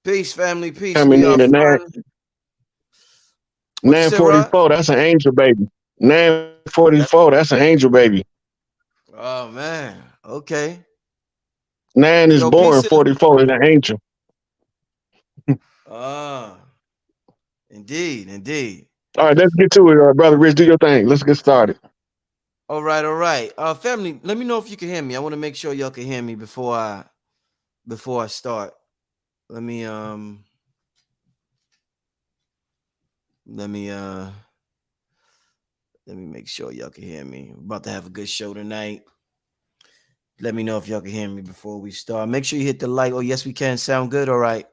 Peace, family. Peace. Coming We in are at fun. What you say, Rod? 944, that's an angel baby. That, 944, that's an angel baby. oh man. Okay. 9 is Yo, peace born, to the 44 is an angel. ah, indeed, indeed. All right, let's get to it, brother Rich. Do your thing. Let's get started. All right, all right. Family, let me know if you can hear me. I want to make sure y'all can hear me before I start. Let me let me uh let me make sure y'all can hear me. We're about to have a good show tonight. Let me know if y'all can hear me before we start. Make sure you hit the like. Oh, yes, we can. Sound good. All right.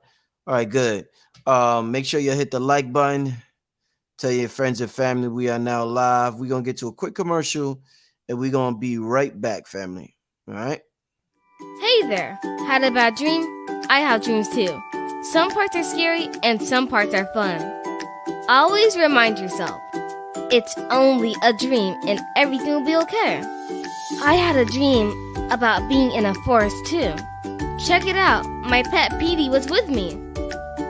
All right, good. Make sure you hit the like button. Tell your friends and family we are now live. We're gonna get to a quick commercial and we're gonna be right back, family. All right. Hey there! Had a bad dream? I have dreams too. Some parts are scary and some parts are fun. Always remind yourself, it's only a dream and everything will be okay. I had a dream about being in a forest too. Check it out, my pet Petey was with me.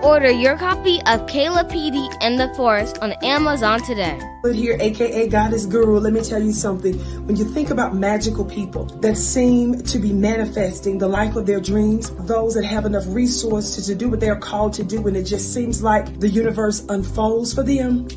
Order your copy of Kayla Petey and the Forest on Amazon today. Here, aka Goddess Guru, let me tell you something. When you think about magical people that seem to be manifesting the life of their dreams, those that have enough resources to do what they're called to do, and it just seems like the universe unfolds for them,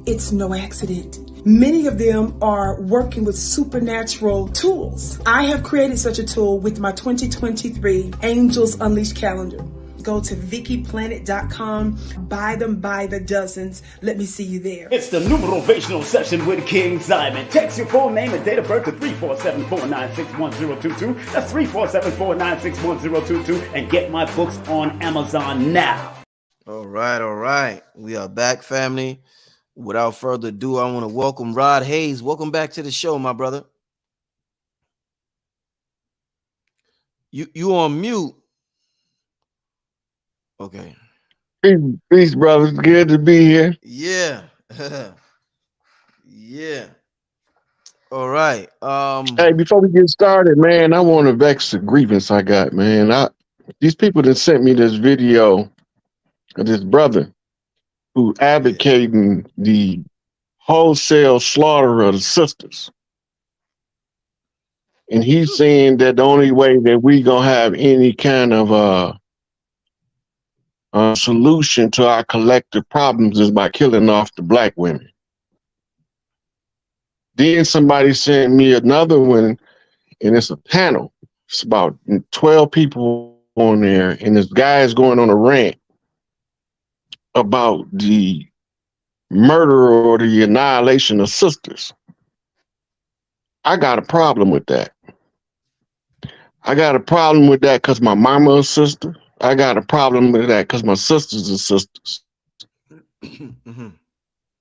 it's no accident. Many of them are working with supernatural tools. I have created such a tool with my 2023 Angels Unleashed calendar. Go to VickyPlanet.com, buy them by the dozens. Let me see you there. It's the numerational session with King Simon. Text your full name and date of birth to 347-496-1022. That's 347-496-1022. And get my books on Amazon now. All right, all right. We are back, family. Without further ado, I want to welcome Rod Hayes. Welcome back to the show, my brother. You on mute. Okay. Peace, brothers. Good to be here. Yeah. Yeah. All right. Hey, before we get started, man, I want to vex the grievance I got, man. These people that sent me this video of this brother who advocating the wholesale slaughter of the sisters. And he's saying that the only way that we gonna have any kind of solution to our collective problems is by killing off the black women. Then somebody sent me another one, and it's a panel. It's about 12 people on there, and this guy is going on a rant about the murder or the annihilation of sisters. I got a problem with that. I got a problem with that because my mama is a sister. I got a problem with that because my sisters are sisters. Mm-hmm.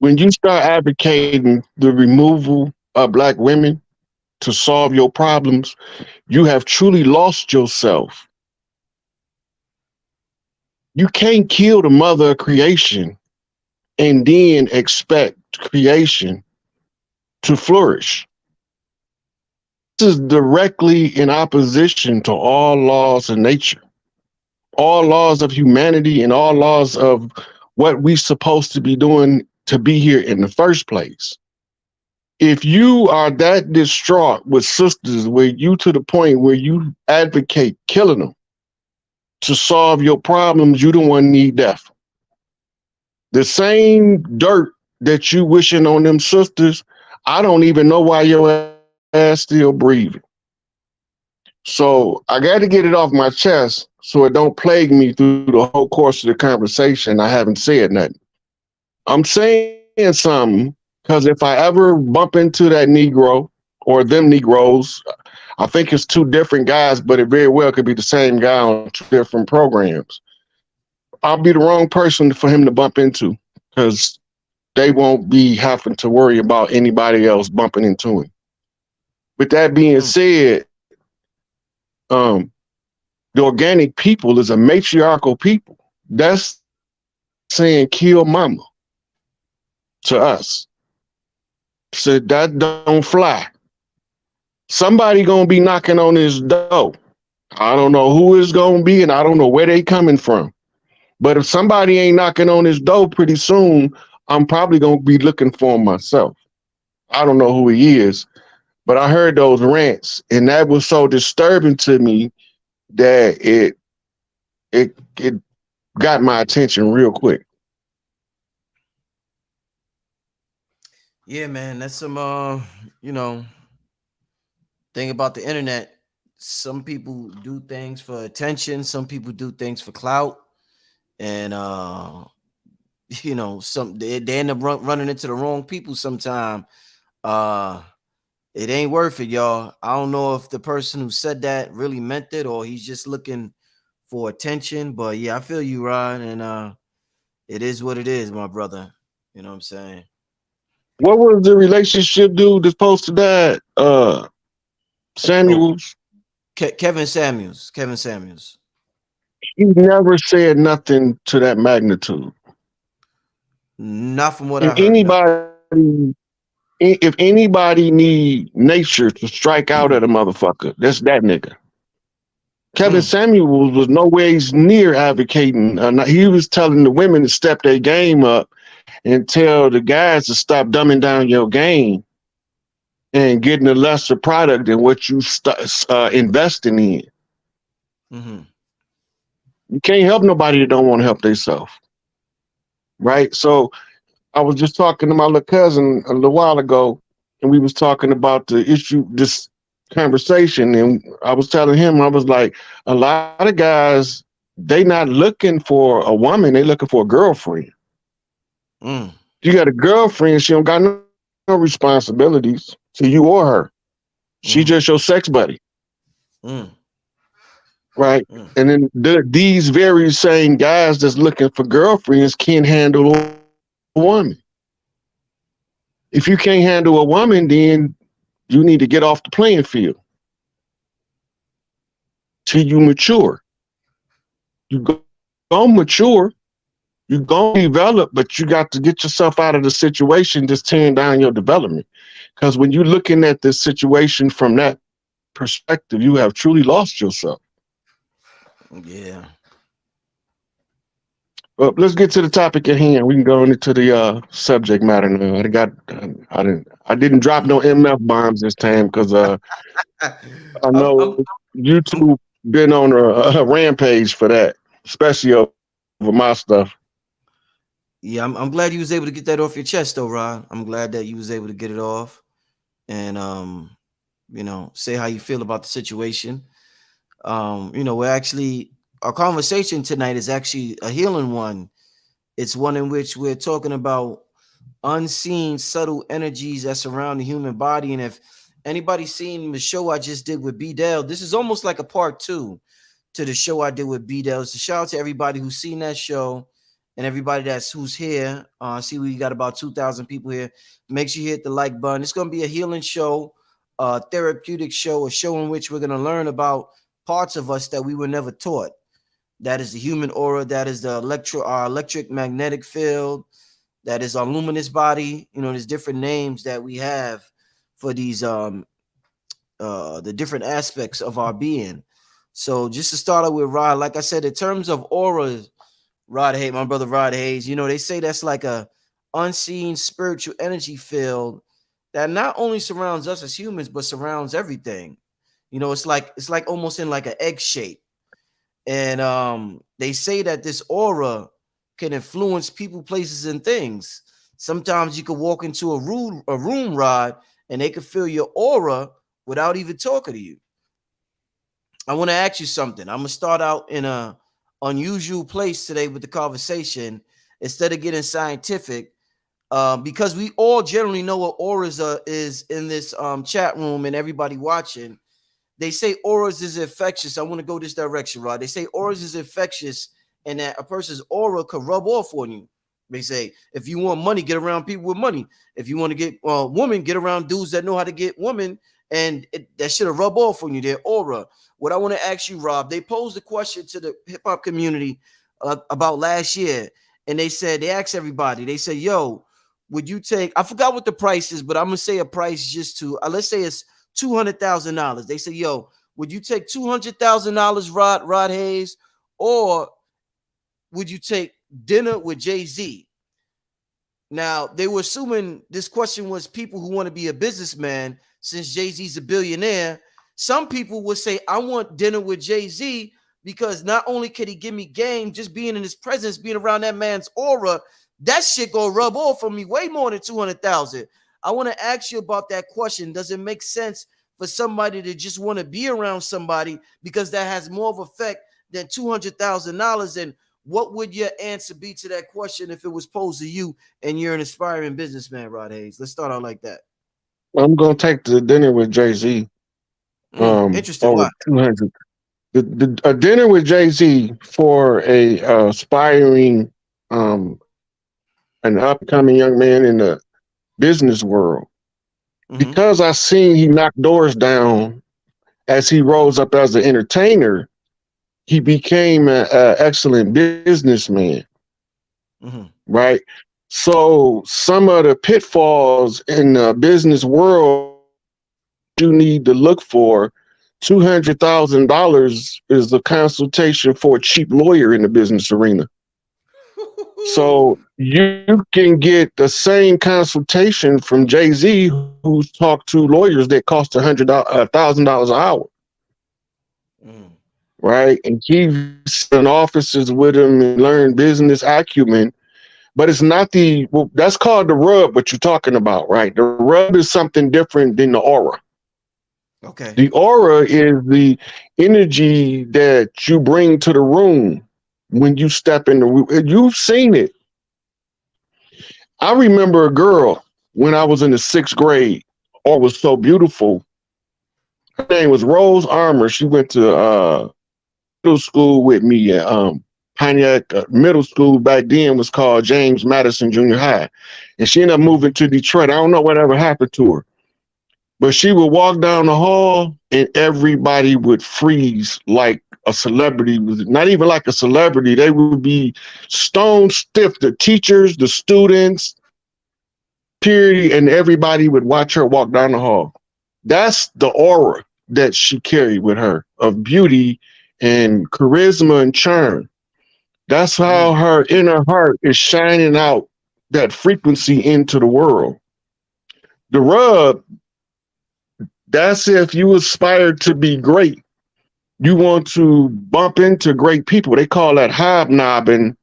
When you start advocating the removal of black women to solve your problems, you have truly lost yourself. You can't kill the mother of creation and then expect creation to flourish. This is directly in opposition to all laws of nature, all laws of humanity, and all laws of what we're supposed to be doing to be here in the first place. If you are that distraught with sisters, where you to the point where you advocate killing them to solve your problems, you don't want to need death. The same dirt that you wishing on them sisters, I don't even know why your ass still breathing. So I got to get it off my chest so it don't plague me through the whole course of the conversation. I haven't said nothing. I'm saying something because if I ever bump into that Negro or them Negroes, I think it's two different guys, but it very well could be the same guy on two different programs. I'll be the wrong person for him to bump into because they won't be having to worry about anybody else bumping into him. With that being said, the organic people is a matriarchal people. That's saying kill mama to us. So that don't fly. Somebody gonna be knocking on his door. I don't know who it's gonna be, and I don't know where they coming from. But if somebody ain't knocking on his door pretty soon, I'm probably gonna be looking for him myself. I don't know who he is, but I heard those rants, and that was so disturbing to me that it got my attention real quick. Yeah, man, that's some you know, thing about the internet. Some people do things for attention, some people do things for clout, and they end up running into the wrong people sometime. Uh it ain't worth it, y'all. I don't know if the person who said that really meant it or he's just looking for attention, but yeah, I feel you, Rod, and it is what it is, my brother. You know what I'm saying? What was the relationship dude that's posted that? Oh, Samuels. Kevin Samuels. Kevin Samuels. He never said nothing to that magnitude. Not from what I If heard, no. if anybody need nature to strike out at a motherfucker, that's that nigga. Kevin Mm, Samuels was no ways near advocating. He was telling the women to step their game up and tell the guys to stop dumbing down your game and getting a lesser product than what you investing in. mm-hmm. You can't help nobody that don't want to help themselves, right? So I was just talking to my little cousin a little while ago, and we was talking about the issue, this conversation, and I was telling him, I was like, a lot of guys, they not looking for a woman, they looking for a girlfriend. Mm, You got a girlfriend, she don't got no responsibilities to you or her. She just mm-hmm. your sex buddy, Mm, right? mm. And then these very same guys that's looking for girlfriends can't handle a woman. If you can't handle a woman, then you need to get off the playing field till you mature. You gonna mature, you gonna develop, but you got to get yourself out of the situation just tearing down your development. Because when you're looking at this situation from that perspective, you have truly lost yourself. Yeah. But let's get to the topic at hand. We can go into the subject matter now. I didn't drop no MF bombs this time because I I'm, know I'm, I'm, YouTube been on a rampage for that, especially over my stuff. yeah, I'm glad you was able to get that off your chest, though, Rod. I'm glad that you was able to get it off and say how you feel about the situation. We're actually our conversation tonight is actually a healing one. It's one in which we're talking about unseen subtle energies that surround the human body. And if anybody's seen the show I just did with B Dell, this is almost like a part two to the show I did with B Dell. So shout out to everybody who's seen that show and everybody who's here. See, we got about 2,000 people here. Make sure you hit the like button. It's going to be a healing show, a therapeutic show, a show in which we're going to learn about parts of us that we were never taught. That is the human aura. That is our electric magnetic field. That is our luminous body. There's different names that we have for these the different aspects of our being. So just to start out with Rod, like I said, in terms of auras, Rod Hayes, my brother Rod Hayes, they say that's like a unseen spiritual energy field that not only surrounds us as humans, but surrounds everything. It's like almost in like an egg shape. And they say that this aura can influence people, places, and things. Sometimes you could walk into a room, Rod, and they could feel your aura without even talking to you. I want to ask you something. I'm gonna start out in a unusual place today with the conversation instead of getting scientific, because we all generally know what auras is in this chat room and everybody watching. They say auras is infectious. I want to go this direction, Rod. They say auras is infectious and that a person's aura could rub off on you. They say if you want money, get around people with money. If you want to get woman, get around dudes that know how to get women, and that should have rub off on you, their aura. What I want to ask you, Rob, they posed a question to the hip hop community about last year, and they asked everybody, they said, yo, would you take, I forgot what the price is, but I'm going to say a price just to, let's say it's $200,000. They say, yo, would you take $200,000, Rod Hayes, or would you take dinner with Jay-Z? Now, they were assuming this question was people who want to be a businessman since Jay-Z's a billionaire. Some people would say, I want dinner with Jay-Z because not only could he give me game, just being in his presence, being around that man's aura, that shit gonna rub off on me way more than 200,000. I want to ask you about that question. Does it make sense for somebody to just want to be around somebody because that has more of effect than $200,000? And what would your answer be to that question if it was posed to you and you're an aspiring businessman, Rod Hayes? Let's start out like that. I'm gonna take the dinner with Jay-Z Interesting. over Why? 200. A dinner with Jay-Z for a aspiring an upcoming young man in the business world. Because I seen he knocked doors down as he rose up as an entertainer, he became an excellent businessman, right? So some of the pitfalls in the business world you need to look for. $200,000 is the consultation for a cheap lawyer in the business arena. So you can get the same consultation from Jay-Z, who's talked to lawyers that cost $1,000 an hour, right? And he's in offices with him and learn business acumen. But it's not that's called the rub, what you're talking about, right? The rub is something different than the aura. Okay. The aura is the energy that you bring to the room when you step in the room. You've seen it. I remember a girl when I was in the 6th grade, or was so beautiful. Her name was Rose Armour. She went to middle school with me at Pontiac Middle School. Back then was called James Madison Junior High. And she ended up moving to Detroit. I don't know whatever happened to her. But she would walk down the hall and everybody would freeze like a celebrity. Not even like a celebrity. They would be stone stiff. The teachers, the students, period, and everybody would watch her walk down the hall. That's the aura that she carried with her of beauty and charisma and charm. That's how her inner heart is shining out that frequency into the world. The rub, that's if you aspire to be great. You want to bump into great people. They call that hobnobbing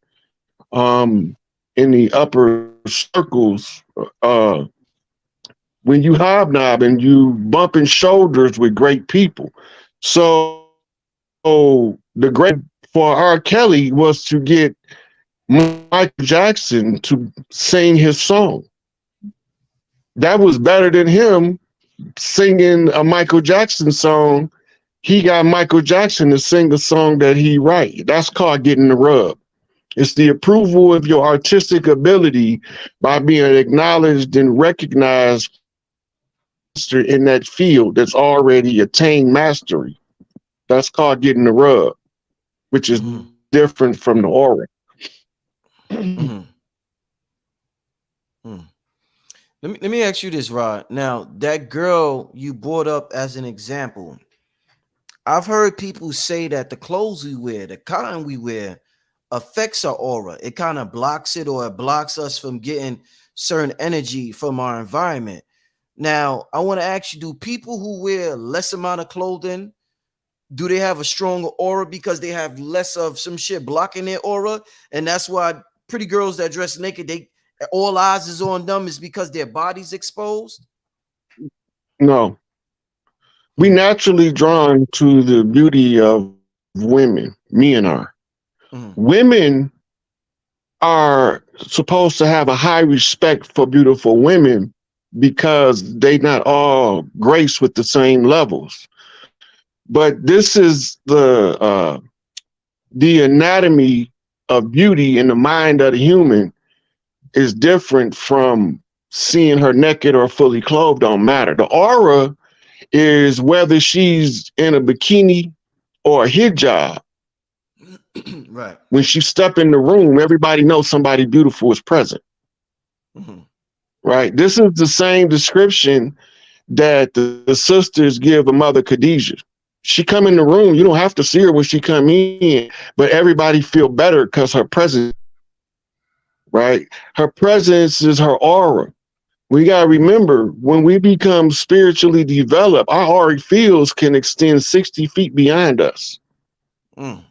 in the upper circles. When you hobnobbing, you bumping shoulders with great people. So the great for R. Kelly was to get Michael Jackson to sing his song. That was better than him singing a Michael Jackson song. He got Michael Jackson to sing a song that he write. That's called getting the rub. It's the approval of your artistic ability by being acknowledged and recognized in that field that's already attained mastery. That's called getting the rub, which is different from the aura. Let me ask you this, Rod. Now, that girl you brought up as an example, I've heard people say that the clothes we wear, the kind we wear, affects our aura. It kind of blocks it, or it blocks us from getting certain energy from our environment. Now, I want to ask you, do people who wear less amount of clothing, do they have a stronger aura because they have less of some shit blocking their aura? And that's why pretty girls that dress naked, all eyes is on them, is because their body's exposed? No. We naturally drawn to the beauty of women. Men are. Women are supposed to have a high respect for beautiful women because they not all grace with the same levels. But this is the anatomy of beauty in the mind of the human is different from seeing her naked or fully clothed. Don't matter. The aura is whether she's in a bikini or a hijab. Right. When she step in the room, everybody knows somebody beautiful is present. Right. This is the same description that the sisters give a Mother Khadijah. She come in the room, you don't have to see her when she come in, but everybody feel better because her presence, right? Her presence is her aura. We got to remember when we become spiritually developed, our auric fields can extend 60 feet beyond us. Mm,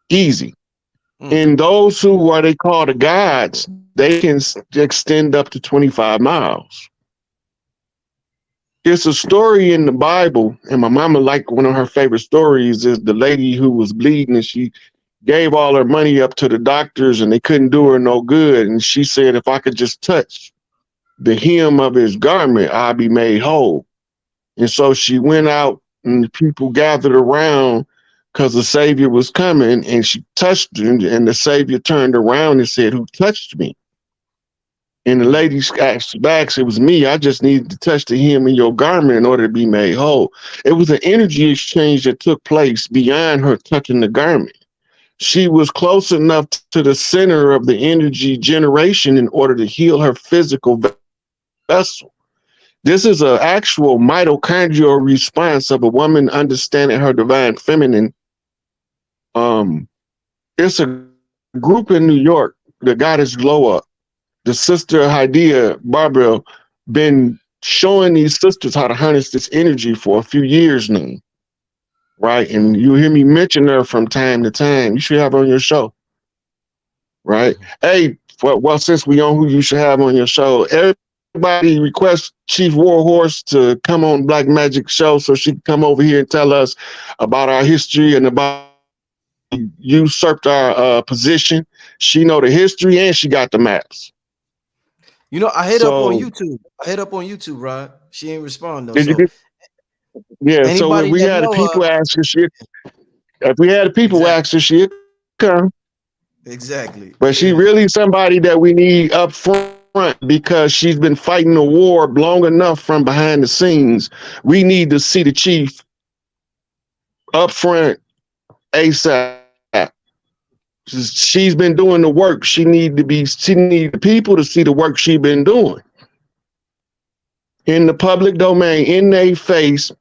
Easy. mm. And those who are they call the gods, they can extend up to 25 miles. It's a story in the Bible, and my mama, like one of her favorite stories is the lady who was bleeding and she gave all her money up to the doctors and they couldn't do her no good. And she said, if I could just touch the hem of his garment, I'll be made whole. And so she went out and the people gathered around because the Savior was coming and she touched him. And the Savior turned around and said, who touched me? And the lady asked back, it was me. I just needed to touch the hem of your garment in order to be made whole. It was an energy exchange that took place beyond her touching the garment. She was close enough to the center of the energy generation in order to heal her physical vessel. This is an actual mitochondrial response of a woman understanding her divine feminine. It's a group in New York, the Goddess Glow Up. The sister Hadiya Barbara been showing these sisters how to harness this energy for a few years now, right? And you hear me mention her from time to time. You should have her on your show, right? Hey, well, since we on who you should have on your show, everybody request Chief Warhorse to come on Black Magic Show so she can come over here and tell us about our history and about usurped our position. She know the history and she got the maps. You know, I hit up on So YouTube. I hit up on YouTube, Rod. She ain't respond though. did you So get? Yeah. So if anybody we that had the know her, people ask her, she if we had the people exactly, ask her, she'd come. exactly, But she yeah. really somebody that we need up front because she's been fighting the war long enough from behind the scenes. We need to see the chief up front ASAP. She's been doing the work. She need the people to see the work she's been doing in the public domain, in their face,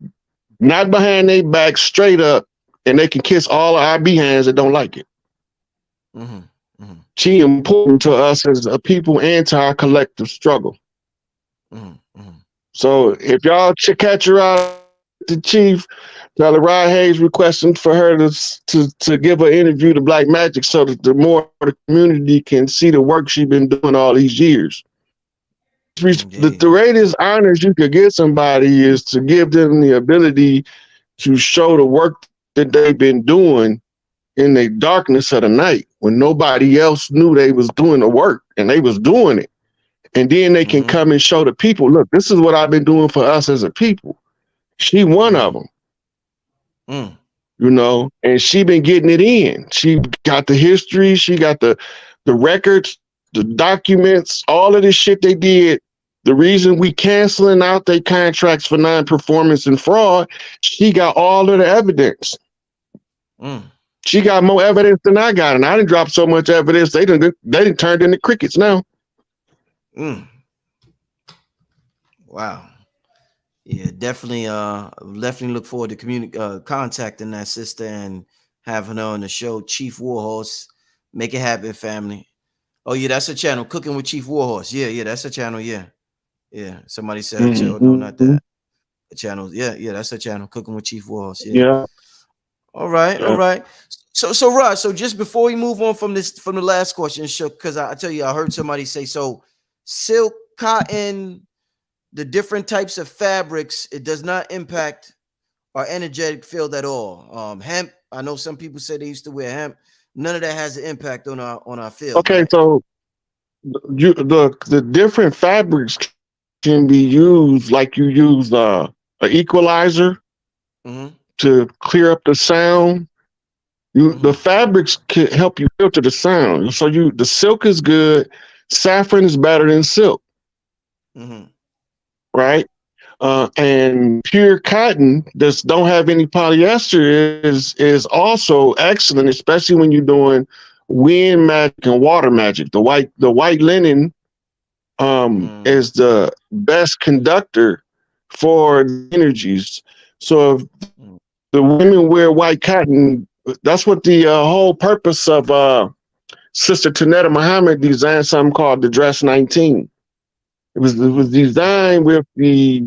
not behind their back, straight up, and they can kiss all of our behinds that don't like it. Mm-hmm, mm-hmm, She important to us as a people and to our collective struggle. mm-hmm, mm-hmm. So if y'all should catch her out, the chief, tell her Rod Hayes requesting for her to give an interview to Black Magic so that the more the community can see the work she's been doing all these years. The Yeah, greatest honors you could give somebody is to give them the ability to show the work that they've been doing in the darkness of the night when nobody else knew they was doing the work and they was doing it. And then they can mm-hmm, come and show the people, look, this is what I've been doing for us as a people. She one of them, mm, you know, and she been getting it in. She got the history, she got the records, the documents, all of this shit they did. The reason we canceling out their contracts for non-performance and fraud, she got all of the evidence. mm, She got more evidence than I got, and I didn't drop so much evidence. They didn't turn into crickets now. mm. Wow. Yeah, definitely look forward to contacting that sister and having her on the show. Chief Warhorse, make it happen, family. Oh yeah, that's a channel, Cooking with Chief Warhorse. Yeah, that's a channel. Yeah. Somebody said a channel. No, not Mm-hmm. that. A channel. Yeah, that's a channel, Cooking with Chief Warhorse. Yeah. Yeah, All right, all yeah. right. So Rod, so just before we move on from the last question, because I tell you, I heard somebody say so silk, cotton, the different types of fabrics, it does not impact our energetic field at all. Hemp, I know some people say they used to wear hemp. None of that has an impact on our field, Okay, right? so the different fabrics can be used like you use an equalizer Mm-hmm. to clear up the sound. The Mm-hmm. fabrics can help you filter the sound. So the silk is good. Saffron is better than silk, Mm-hmm. right? And pure cotton that don't have any polyester is also excellent, especially when you're doing wind magic and water magic. The white linen is the best conductor for the energies. So if The women wear white cotton. That's what the whole purpose of Sister Tanetta Muhammad designed something called the Dress 19. It was designed with the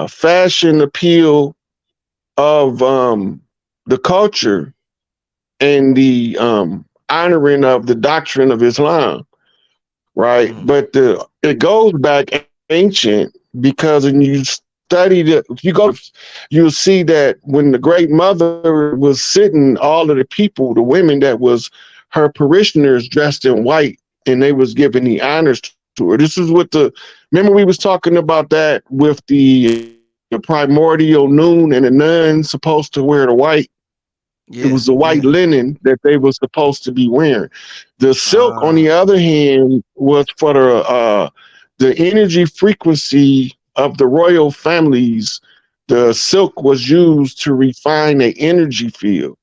fashion appeal of the culture and the honoring of the doctrine of Islam, right? Mm-hmm. But it goes back ancient because when you study the, if you go, you'll see that when the Great Mother was sitting, all of the people, the women that was her parishioners dressed in white, and they was giving the honors to her. This is what remember we was talking about that with the primordial noon and the nuns supposed to wear the white. It Yeah, was the white yeah. linen that they were supposed to be wearing. The silk, on Uh, the other hand, was for the energy frequency of the royal families. The silk was used to refine the energy field,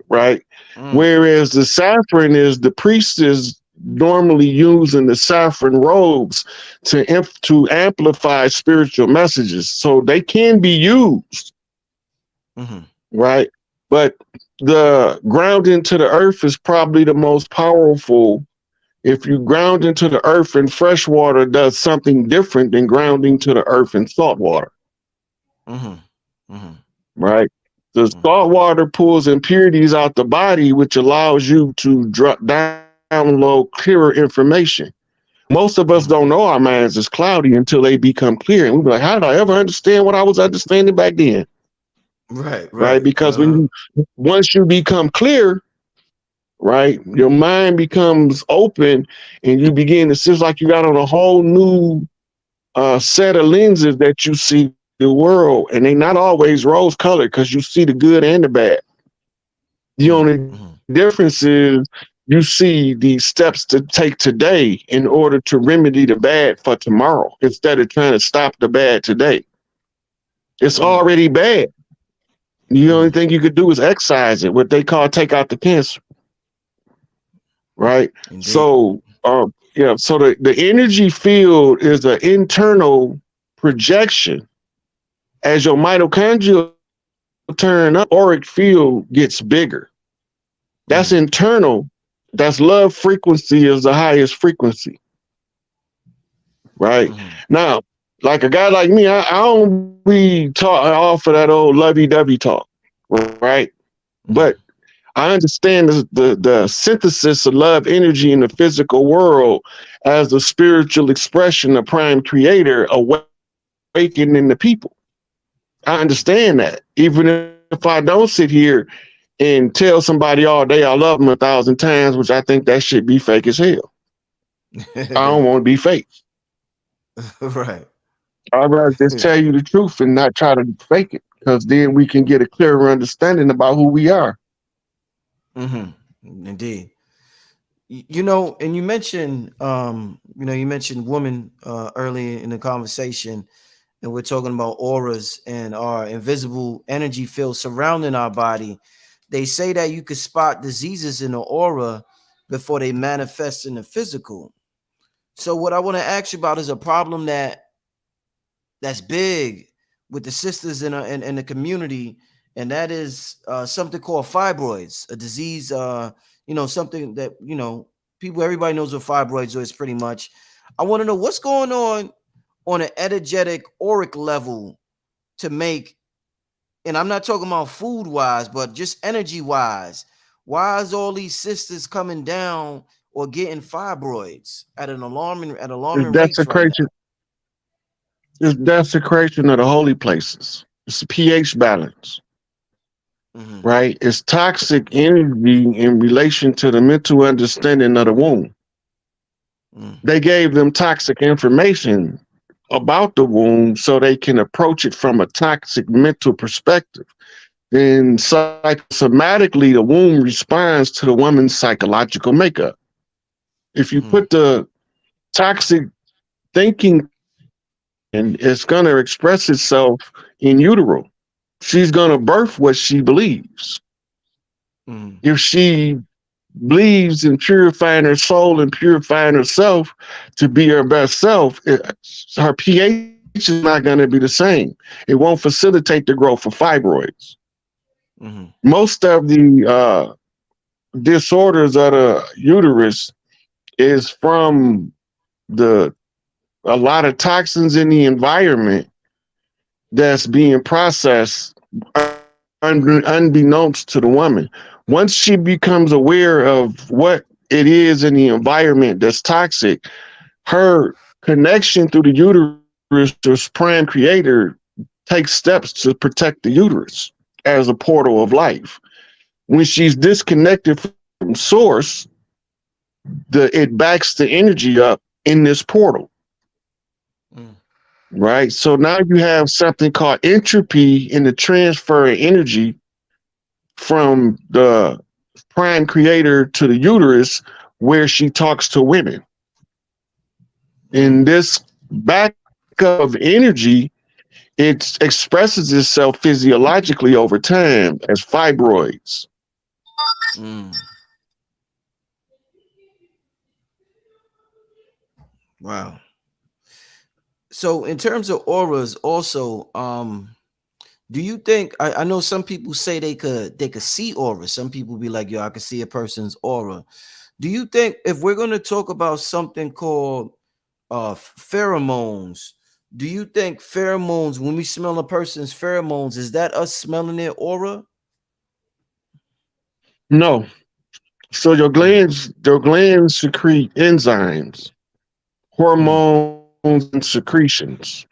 right? mm, Whereas the saffron is the priest is normally using the saffron robes to amplify spiritual messages, so they can be used, mm-hmm. right? But the grounding to the earth is probably the most powerful. If you ground into the earth in fresh water, does something different than grounding to the earth in salt water, Mm-hmm. Mm-hmm. right? The Mm-hmm. salt water pulls impurities out the body, which allows you to download clearer information. Most of us don't Mm-hmm. know our minds is cloudy until they become clear. And we be like, how did I ever understand what I was understanding back then? Right, Right? right. Because Uh-huh. once you become clear, right, your mind becomes open and you begin to seems like you got on a whole new set of lenses that you see the world, and they not always rose colored because you see the good and the bad. The Mm-hmm. only Mm-hmm. difference is you see the steps to take today in order to remedy the bad for tomorrow instead of trying to stop the bad today. It's Mm-hmm. already bad. The only Mm-hmm. thing you could do is excise it, what they call take out the cancer, right? Indeed. So the energy field is an internal projection. As your mitochondrial turn up, auric field gets bigger. That's Mm-hmm. internal. That's love frequency is the highest frequency, right? Mm-hmm. Now, like a guy like me, I don't be talk off of that old lovey-dovey talk, right? But Mm-hmm. I understand the synthesis of love energy in the physical world as the spiritual expression of prime creator awakening the people. I understand that. Even if I don't sit here and tell somebody all day I love them 1,000 times, which I think that should be fake as hell. I don't want to be fake. Right. I'd rather just tell you the truth and not try to fake it, because then we can get a clearer understanding about who we are. Mm-hmm. Indeed. And you mentioned woman early in the conversation, and we're talking about auras and our invisible energy field surrounding our body. They say that you could spot diseases in the aura before they manifest in the physical. So what I want to ask you about is a problem that's big with the sisters in the community, and that is something called fibroids, a disease. Something that everybody knows what fibroids is pretty much. I want to know what's going on an energetic auric level to make, and I'm not talking about food wise, but just energy wise. Why is all these sisters coming down or getting fibroids at It's alarming rates right desecration. It's desecration of the holy places. It's a pH balance, now? Mm-hmm. right? It's toxic energy in relation to the mental understanding of the womb. Mm-hmm. They gave them toxic information about the womb so they can approach it from a toxic mental perspective. Then psychosomatically, the womb responds to the woman's psychological makeup. If you Mm-hmm. put the toxic thinking and it's going to express itself in utero. She's going to birth what she believes. Mm-hmm. If she believes in purifying her soul and purifying herself to be her best self, her pH is not going to be the same. It won't facilitate the growth of fibroids. Mm-hmm. Most of the disorders of the uterus is from the a lot of toxins in the environment that's being processed unbeknownst to the woman. Once she becomes aware of what it is in the environment that's toxic, her connection through the uterus to its prime creator takes steps to protect the uterus as a portal of life. When she's disconnected from source, it backs the energy up in this portal. Mm. Right. So now you have something called entropy in the transfer of energy from the prime creator to the uterus, where she talks to women. Mm. In this backup of energy, it expresses itself physiologically over time as fibroids. Mm. Wow. So in terms of auras, also, do you think I know some people say they could see auras. Some people be like, yo, I could see a person's aura. Do you think if we're gonna talk about something called pheromones, do you think pheromones, when we smell a person's pheromones, is that us smelling their aura? No. So Mm. your glands secrete enzymes, Mm. hormones, and secretions.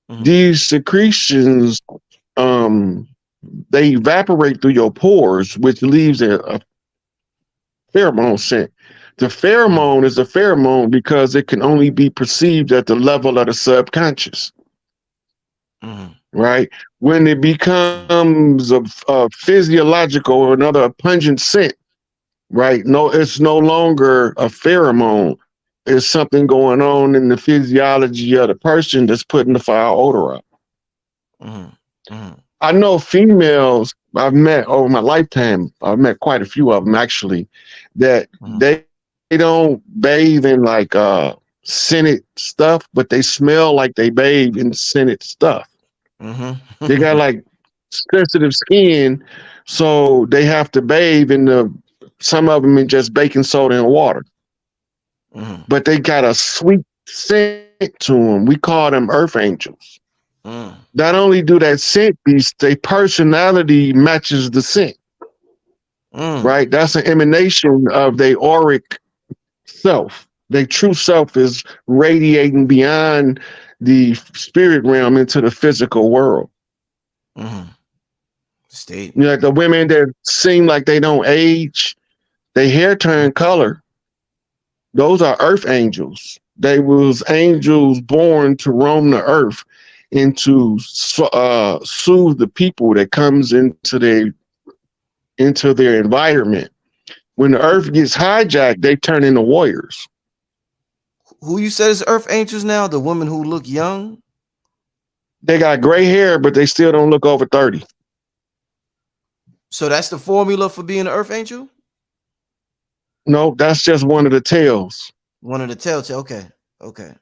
Mm. These secretions, um, they evaporate through your pores, which leaves a pheromone scent. The Mm. pheromone is a pheromone because it can only be perceived at the level of the subconscious, Mm. right? When it Mm. becomes a physiological or another pungent scent, right? No, it's no longer a pheromone. It's something going on in the physiology of the person that's putting the foul odor up. Mm. Mm. I know females I've met over my lifetime. I've met quite a few of them actually. That Mm. they don't bathe in like scented stuff, but they smell like they bathe in scented stuff. They got Mm. like sensitive skin, so they have to bathe in the some of them in just baking soda and water. Mm. But they got a sweet scent to them. We call them earth angels. Mm. Not only do that scent piece, their personality matches the scent, Mm. right? That's an emanation of their auric self. Their true self is radiating beyond the spirit realm into the physical world. Mm. State. You know, like the women that seem like they don't age, their hair turn color. Those are earth angels. They was angels born to roam the earth and to soothe the people that comes into their environment. When the earth gets hijacked, they turn into warriors. Who you said is Earth Angels now? The women who look young? They got gray hair, but they still don't look over 30. So that's the formula for being an Earth Angel? No, that's just one of the tales. One of the telltale. Okay. Okay.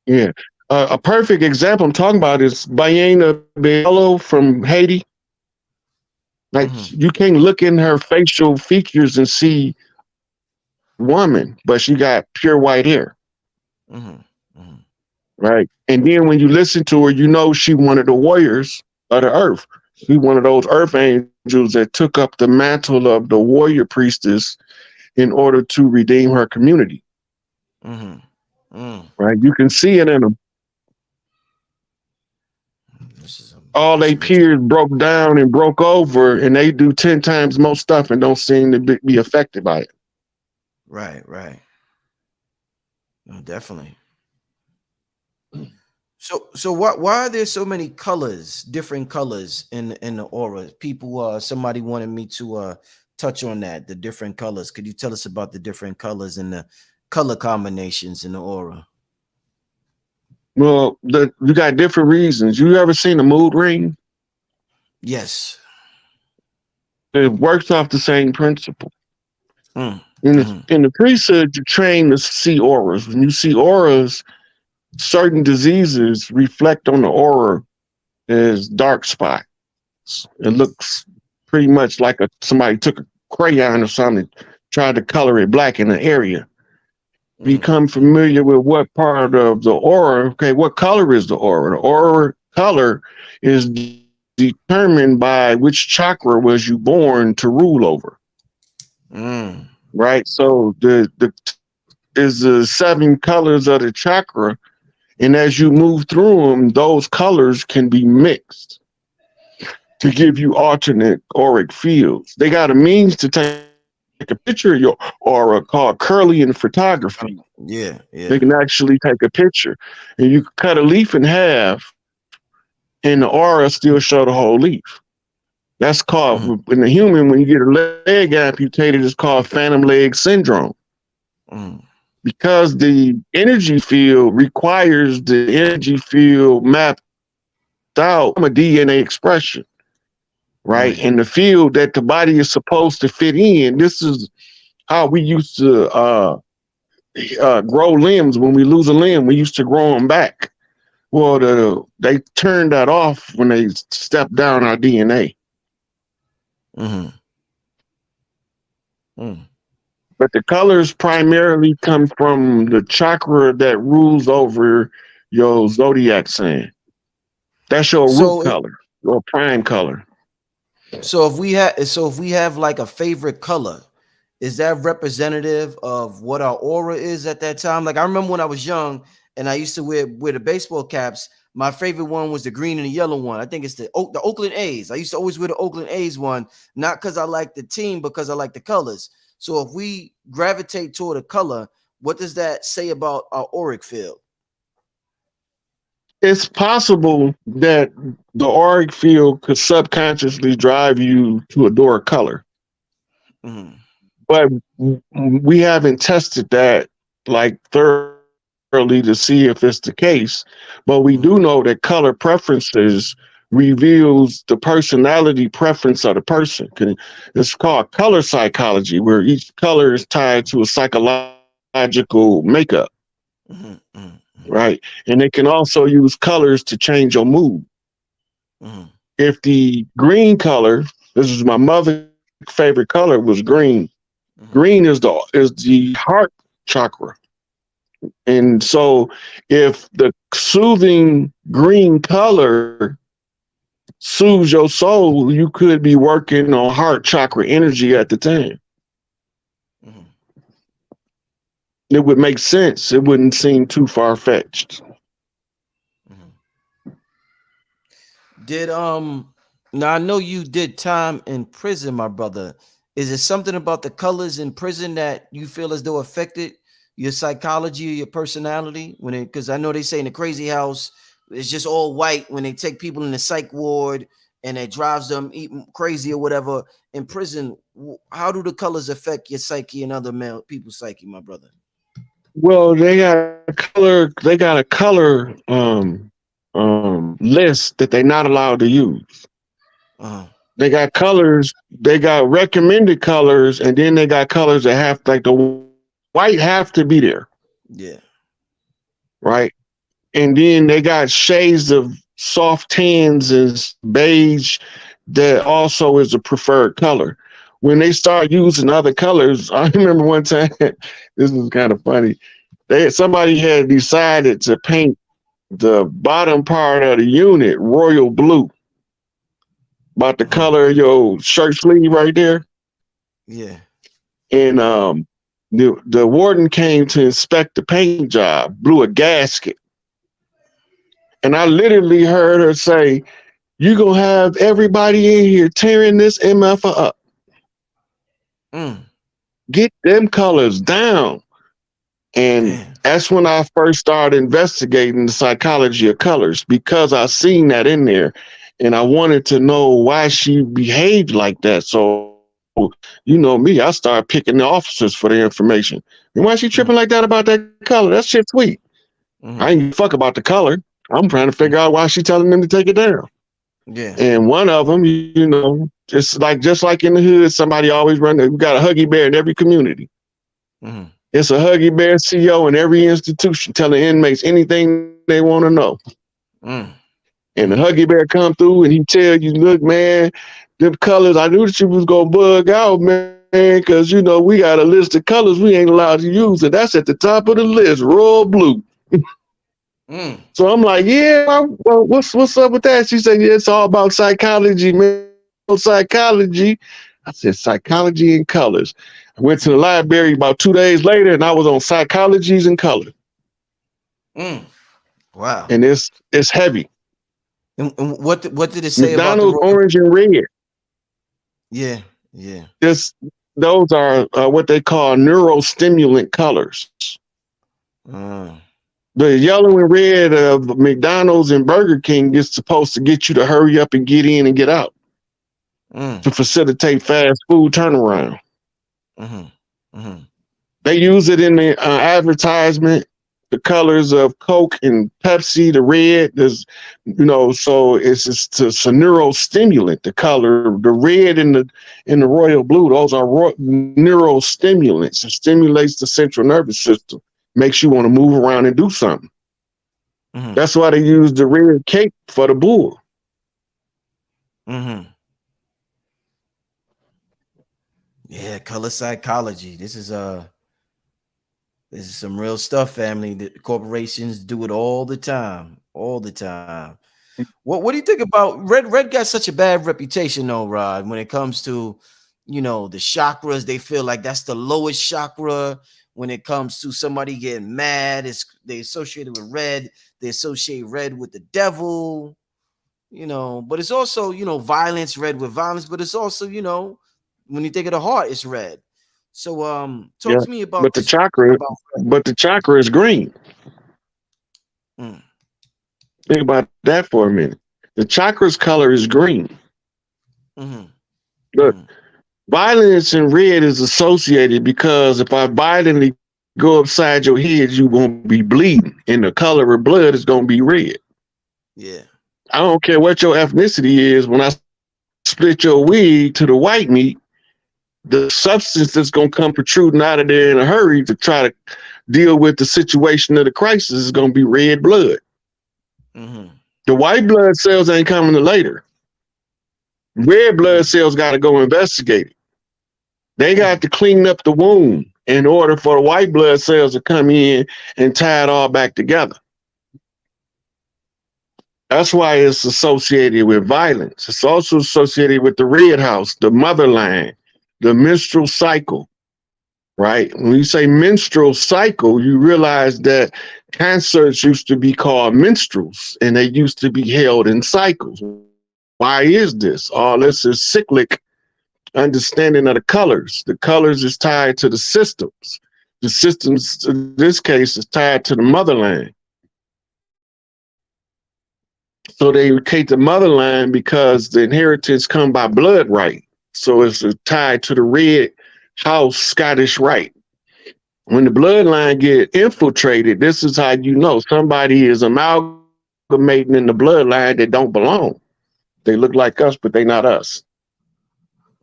Yeah. A perfect example I'm talking about is Bayena Bello from Haiti. Like Mm-hmm. you can't look in her facial features and see woman, but she got pure white hair, Mm-hmm. Mm-hmm. right? And then when you listen to her, you know she one of the warriors of the earth. She one of those earth angels that took up the mantle of the warrior priestess in order to redeem her community, Mm-hmm. Mm. right? You can see it in them. This is All this they is rich. peers broke down and broke over, and they do 10 times more stuff and don't seem to be affected by it. Right, right. No, definitely. So why are there so many colors, different colors in the aura? People somebody wanted me to touch on that, the different colors. Could you tell us about the different colors and the color combinations in the aura? Well, you got different reasons. You ever seen a mood ring? Yes. It works off the same principle. Mm. Mm-hmm. In the priesthood, you train to see auras. When you see auras, certain diseases reflect on the aura as dark spots. It looks pretty much like somebody took a crayon or something, tried to color it black in an area. Become familiar with what part of the aura. Okay, what color is the aura? The aura color is determined by which chakra was you born to rule over. Right. So the is the 7 colors of the chakra, and as you move through them, those colors can be mixed to give you alternate auric fields. They got a means to take a picture of your aura called Kirlian photography. Yeah. They can actually take a picture, and you can cut a leaf in half, and the aura still show the whole leaf. That's called, in the human, when you get a leg amputated, it's called phantom leg syndrome. Because the energy field requires the energy field mapped out from a DNA expression, right? And the field that the body is supposed to fit in. This is how we used to grow limbs. When we lose a limb, we used to grow them back. Well, they turned that off when they stepped down our DNA. But the colors primarily come from the chakra that rules over your zodiac sign. That's your root color, your prime color. So if we have like a favorite color, is that representative of what our aura is at that time? Like I remember when I was young and I used to wear the baseball caps. My favorite one was the green and the yellow one. I think it's the Oakland A's. I used to always wear the Oakland A's one, not because I like the team, because I like the colors. So if we gravitate toward a color, what does that say about our auric field? It's possible that the auric field could subconsciously drive you to adore a color. But we haven't tested that like thoroughly to see if it's the case. But we do know that color preferences reveals the personality preference of the person. It's called color psychology, where each color is tied to a psychological makeup. Right. And they can also use colors to change your mood. If the green color, this is my mother's favorite color, was green. Green is the heart chakra. And so if the soothing green color soothes your soul, you could be working on heart chakra energy at the time. It would make sense. It wouldn't seem too far-fetched. Now I know you did time in prison, my brother. Is it something about the colors in prison that you feel as though affected your psychology or your personality? Because I know they say in the crazy house it's just all white when they take people in the psych ward and it drives them crazy or whatever. In prison, how do the colors affect your psyche and other male people's psyche, my brother? Well, they got a color list that they're not allowed to use. They got colors, they got recommended colors, and then they got colors that have, like, the white have to be there. Yeah. Right. And then they got shades of soft tans and beige that also is a preferred color. When they start using other colors, I remember one time, this was kind of funny. Somebody had decided to paint the bottom part of the unit royal blue, about the color of your shirt sleeve right there. Yeah. And the warden came to inspect the paint job, blew a gasket. And I literally heard her say, "You gonna have everybody in here tearing this MF up. Get them colors down." And that's when I first started investigating the psychology of colors, because I seen that in there and I wanted to know why she behaved like that. So, you know me, I started picking the officers for the information. And why she tripping like that about that color? That shit's sweet. I ain't fuck about the color. I'm trying to figure out why she telling them to take it down. Yeah. And one of them, you know, just like in the hood, somebody always we got a Huggy Bear in every community. It's a Huggy Bear CEO in every institution telling inmates anything they want to know. And the Huggy Bear come through and he tell you, "Look, man, them colors. I knew that she was gonna bug out, man, because we got a list of colors we ain't allowed to use, and that's at the top of the list, royal blue. Mm. So I'm like, yeah, well, what's up with that? She said, yeah, it's all about psychology, man. Psychology. I said, psychology and colors. I went to the library about 2 days later, and I was on psychologies and color, Mm. Wow. and it's heavy. And what did it say about the McDonald's royal? orange and red. Yeah, yeah. This those are what they call neurostimulant colors. Mm. The yellow and red of McDonald's and Burger King is supposed to get you to hurry up and get in and get out Mm. to facilitate fast food turnaround. Mm-hmm. Mm-hmm. They use it in the advertisement. The colors of Coke and Pepsi, the red, so it's a neurostimulant. The color, the red and the royal blue, those are neurostimulants. It stimulates the central nervous system, makes you want to move around and do something. Mm-hmm. That's why they use the red cape for the bull. Mm-hmm. Yeah, color psychology. This is some real stuff, family. The corporations do it all the time. All the time. What do you think about red? Red got such a bad reputation, though, Rod, when it comes to the chakras. They feel like that's the lowest chakra when it comes to somebody getting mad. They associate it with red. They associate red with the devil, but it's also, violence, red with violence, but it's also, when you think of the heart, it's red. So talk Yeah, to me about but this about the chakra is green. mm, Think about that for a minute. The chakra's color is green. mm-hmm, Look, mm-hmm, violence in red is associated because if I violently go upside your head, you're going to be bleeding, and the color of blood is going to be red. yeah. I don't care what your ethnicity is. When I split your wig to the white meat, the substance that's going to come protruding out of there in a hurry to try to deal with the situation of the crisis is going to be red blood. Mm-hmm, The white blood cells ain't coming to later. Red blood mm-hmm, cells got to go investigate it. They got mm-hmm, to clean up the wound in order for the white blood cells to come in and tie it all back together. That's why it's associated with violence. It's also associated with the red house, the mother line, the menstrual cycle, right? When you say menstrual cycle, you realize that concerts used to be called minstrels and they used to be held in cycles. Why is this? All this is cyclic understanding of the colors. The colors is tied to the systems. The systems, in this case, is tied to the motherland. So they locate the motherland because the inheritance come by blood right. So it's tied to the red house Scottish rite. When the bloodline get infiltrated, this is how you know somebody is amalgamating in the bloodline that don't belong. They look like us, but they not us.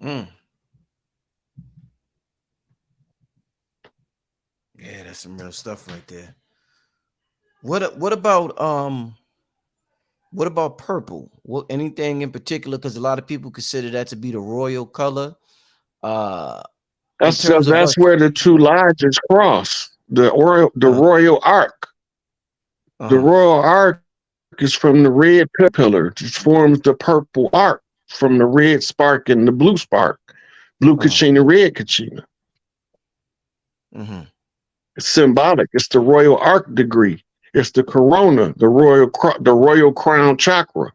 mm. Yeah, that's some real stuff right there. What about purple? What anything in particular? Because a lot of people consider that to be the royal color. Uh, in That's terms of us, where the two lines cross. The uh, royal arc. The uh, royal arc is from the red pillar. It forms the purple arc from the red spark and the blue spark. Blue uh, Kachina, red Kachina. mm-hmm, It's symbolic. It's the royal arc degree. It's the corona, the royal crown chakra.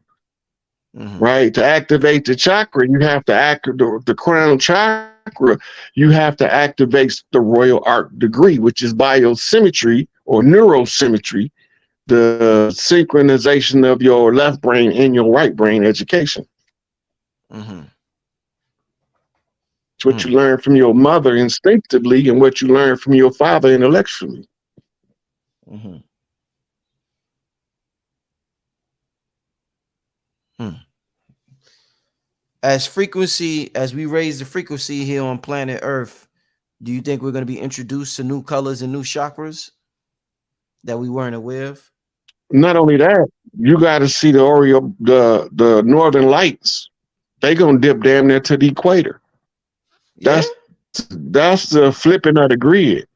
mm-hmm, Right? To activate the chakra, you have to the crown chakra. You have to activate the royal arc degree, which is biosymmetry or neurosymmetry, the synchronization of your left brain and your right brain education. mm-hmm, It's what you learn from your mother instinctively and what you learn from your father intellectually. mm-hmm, mm. As we raise the frequency here on planet Earth, do you think we're going to be introduced to new colors and new chakras that we weren't aware of? Not only that, you got to see the Oreo, the Northern Lights. they gonna dip damn near to the equator. Yeah. That's the flipping of the grid.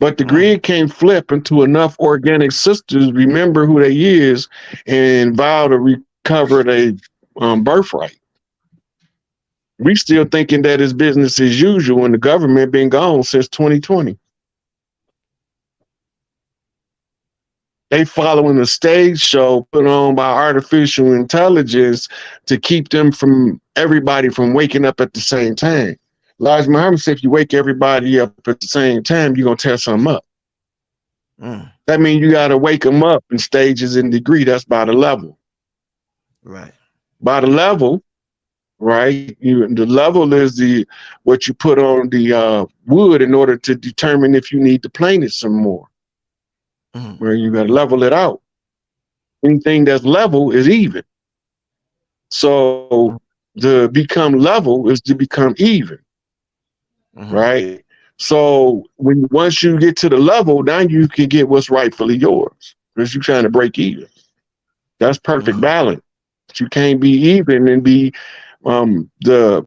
But the Mm. grid can't flip until enough organic sisters remember who they is and vow to recover their birthright. We still thinking that it's business as usual when the government been gone since 2020. They following a stage show put on by artificial intelligence to keep them from everybody from waking up at the same time. Elijah Muhammad said if you wake everybody up at the same time, you're gonna tear something up. Mm. That means you gotta wake them up in stages and degree. That's by the level. Right. By the level, right? The level is the what you put on the wood in order to determine if you need to plane it some more. Mm. Where you gotta level it out. Anything that's level is even. So to become level is to become even, Mm-hmm. right? So once you get to the level, now you can get what's rightfully yours because you're trying to break even. That's perfect Mm. balance. You can't be even and be the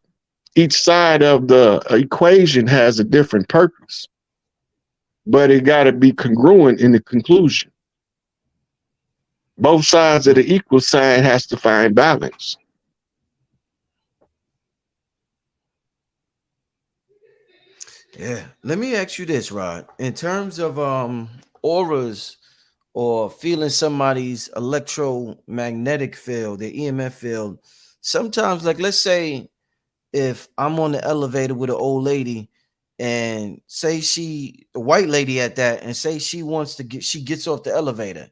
each side of the equation has a different purpose, but it got to be congruent in the conclusion. Both sides of the equal sign has to find balance. Yeah. Let me ask you this, Rod. In terms of auras or feeling somebody's electromagnetic field, their EMF field, sometimes, like let's say if I'm on the elevator with an old lady and say she the white lady at that and say she gets off the elevator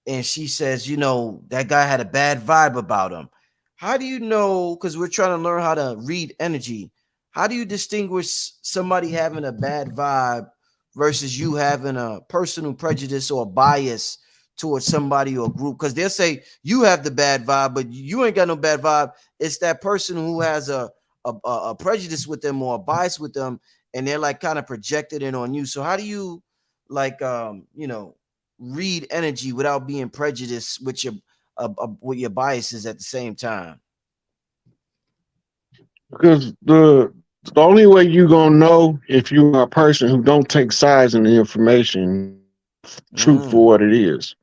and she says, that guy had a bad vibe about him. How do you know? Because we're trying to learn how to read energy. How do you distinguish somebody having a bad vibe versus you having a personal prejudice or bias towards somebody or group? Because they'll say you have the bad vibe, but you ain't got no bad vibe. It's that person who has a prejudice with them or a bias with them, and they're like kind of projected it on you. So how do you like read energy without being prejudiced with your biases at the same time? Because the only way you gonna know if you are a person who don't take sides in the information, truth for Mm. what it is.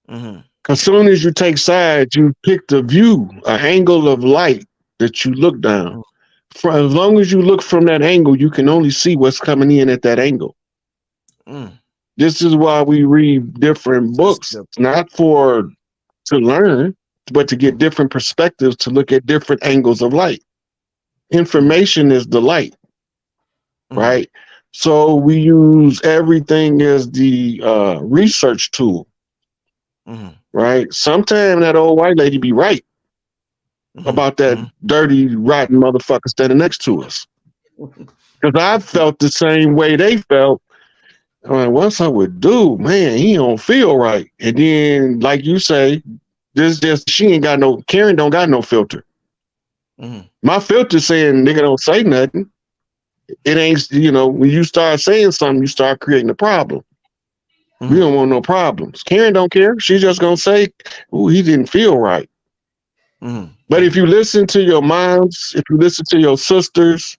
Mm-hmm. Because soon as you take sides, you pick the view, an angle of light that you look down. For as long as you look from that angle, you can only see what's coming in at that angle. Mm. This is why we read different That's a books, good point. not for to learn, but to get different perspectives to look at different angles of light. Mm-hmm. Information is the light, Mm-hmm. right? So we use everything as the research tool, Mm-hmm. right? Sometimes that old white lady be right about that Mm-hmm. dirty, rotten motherfucker standing next to us. Because I felt the same way they felt. I'm like, what's up with dude? Man, he don't feel right. And then, like you say, this just she ain't got no Karen don't got no filter. Mm-hmm. My filter saying nigga don't say nothing. It ain't when you start saying something, you start creating a problem. We Mm-hmm. don't want no problems. Karen don't care. She's just gonna say, "Oh, he didn't feel right." But Mm-hmm. if you listen to your moms, if you listen to your sisters,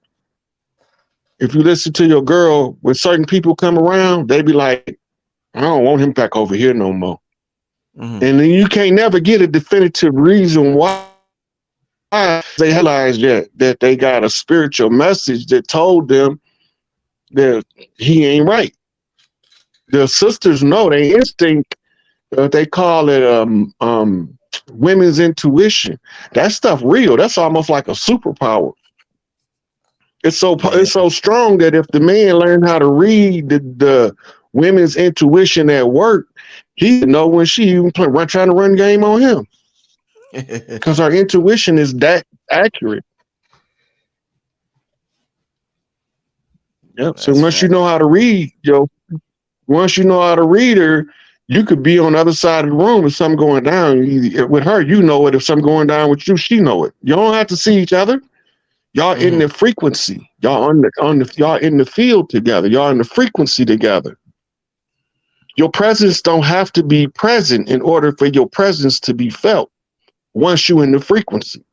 if you listen to your girl, when certain people come around, they be like, "I don't want him back over here no more." Mm-hmm. And then you can't never get a definitive reason why they realize that they got a spiritual message that told them that he ain't right. The sisters know they instinct. They call it women's intuition. That stuff real. That's almost like a superpower. Yeah. It's so strong that if the man learned how to read the women's intuition at work, he would know when she even trying to run game on him because our intuition is that accurate. Yep. So That's once you fact. know how to read, once you know how to read her, you could be on the other side of the room if something going down. With her, you know it. If something going down with you, she know it. You don't have to see each other. Y'all in Mm-hmm. the frequency. Y'all y'all in the field together. Y'all in the frequency together. Your presence don't have to be present in order for your presence to be felt once you in the frequency.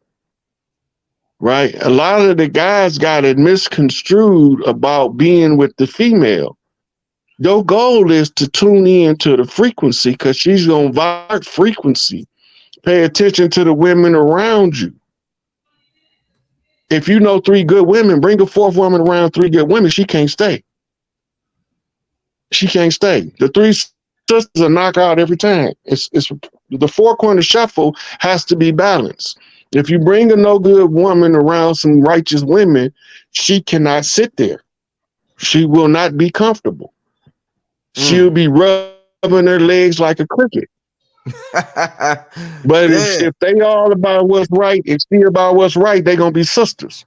right? A lot of the guys got it misconstrued about being with the female. Your goal is to tune in to the frequency because she's going to vibrate frequency. Pay attention to the women around you. If you know three good women, bring a fourth woman around three good women. She can't stay. She can't stay. The three sisters are knockout every time. It's the four corner shuffle has to be balanced. If you bring a no good woman around some righteous women, she cannot sit there. She will not be comfortable. She'll be rubbing her legs like a cricket. But Yeah. if they all about what's right, if she about what's right, they gonna be sisters.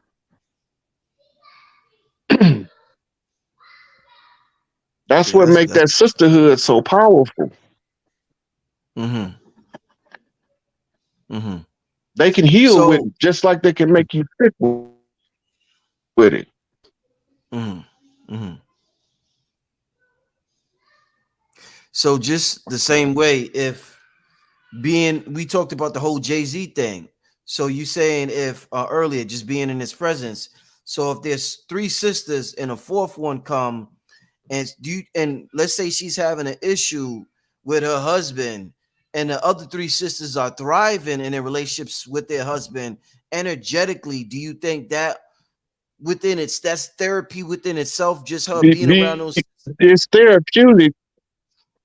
That's Yeah, what make that's that sisterhood so powerful. mm-hmm. Mm-hmm. They can heal with So it, just like they can make you sick with it. mm-hmm. Mm-hmm. So just the same way, if being we talked about the whole Jay-Z thing. So you saying if earlier just being in his presence. So if there's three sisters and a fourth one come and let's say she's having an issue with her husband and the other three sisters are thriving in their relationships with their husband energetically, do you think that that's therapy within itself, just her being around those? It's therapeutic.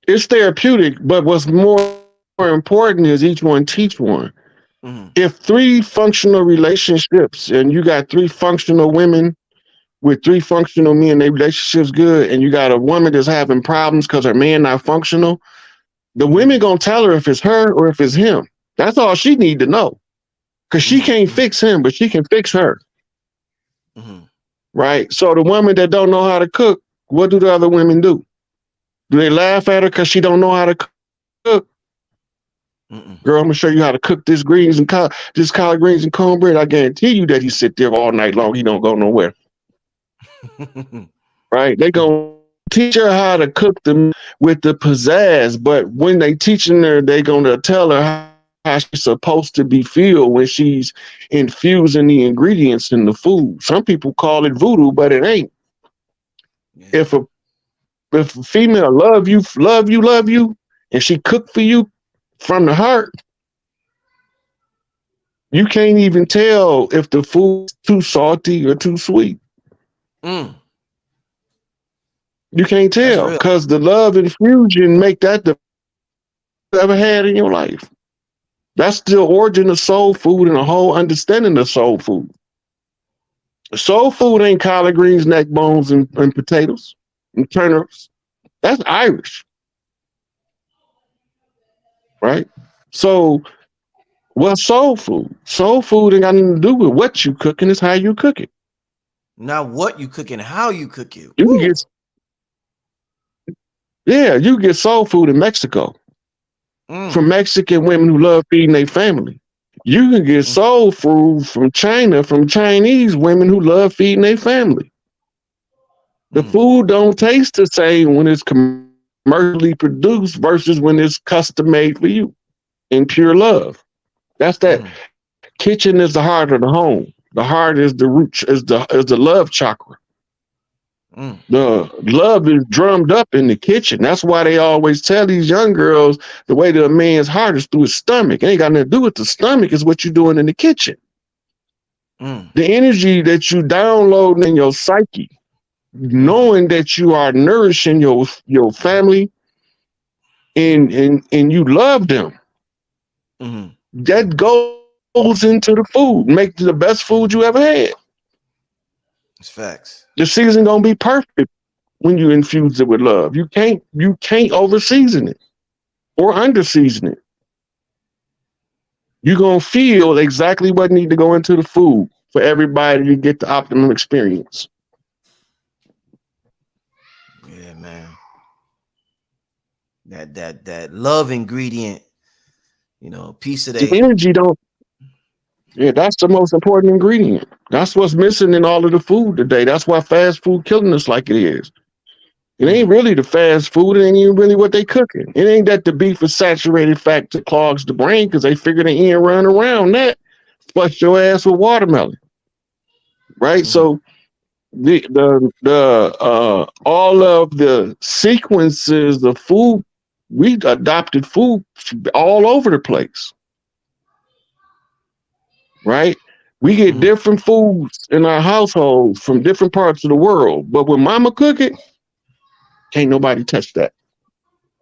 It's therapeutic, but what's more important is each one teach one. Mm-hmm. If three functional relationships and you got three functional women with three functional men, their relationships good, and you got a woman that's having problems because her man not functional, the women gonna tell her if it's her or if it's him. That's all she need to know. Cause she Mm-hmm. can't fix him, but she can fix her. Mm-hmm. Right? So the woman that don't know how to cook, what do the other women do? Do they laugh at her because she don't know how to cook? Mm-mm. Girl, I'm gonna show you how to cook this this collard greens and cornbread. I guarantee you that he sit there all night long. He don't go nowhere. Right? They gonna teach her how to cook them with the pizzazz, but when they teaching her, they gonna tell her how she's supposed to be feel when she's infusing the ingredients in the food. Some people call it voodoo, but it ain't. Yeah. If a female love you, and she cook for you from the heart, you can't even tell if the food's too salty or too sweet. Mm, You can't that's tell real. because the love infusion make that the best you ever had in your life. That's the origin of soul food and a whole understanding of soul food. Soul food ain't collard greens, neck bones, and potatoes and turnips. That's Irish, right? So what's soul food? Soul food ain't got nothing to do with what you cooking, it's how you cook it. Not what you cook and how you cook it. You can Woo. get you get soul food in Mexico from Mm, Mexican women who love feeding their family. You can get mm, soul food from China from Chinese women who love feeding their family. The mm, food don't taste the same when it's commercially produced versus when it's custom made for you in pure love. That's that mm, kitchen is the heart of the home. The heart is the root is the love chakra. mm, The love is drummed up in the kitchen. That's why they always tell these young girls the way to a man's heart is through his stomach. It ain't got nothing to do with the stomach, it's what you're doing in the kitchen. mm, The energy that you download in your psyche, mm, knowing that you are nourishing your family and you love them. mm. That goes into the food, make the best food you ever had. It's facts. The season gonna be perfect when you infuse it with love. You can't over season it or under season it. You're gonna feel exactly what need to go into the food for everybody to get the optimum experience. Yeah, man. That love ingredient, piece of The they. energy don't. Yeah, that's the most important ingredient. That's what's missing in all of the food today. That's why fast food killing us like it is. It ain't Mm, really the fast food. It ain't even really what they cooking. It ain't that the beef is saturated fat that clogs the brain because they figure they ain't run around that. Flush your ass with watermelon. right? Mm-hmm. So the all of the sequences of food, we adopted food all over the place, right? We get Mm-hmm. different foods in our households from different parts of the world, but when mama cook it, can't nobody touch that.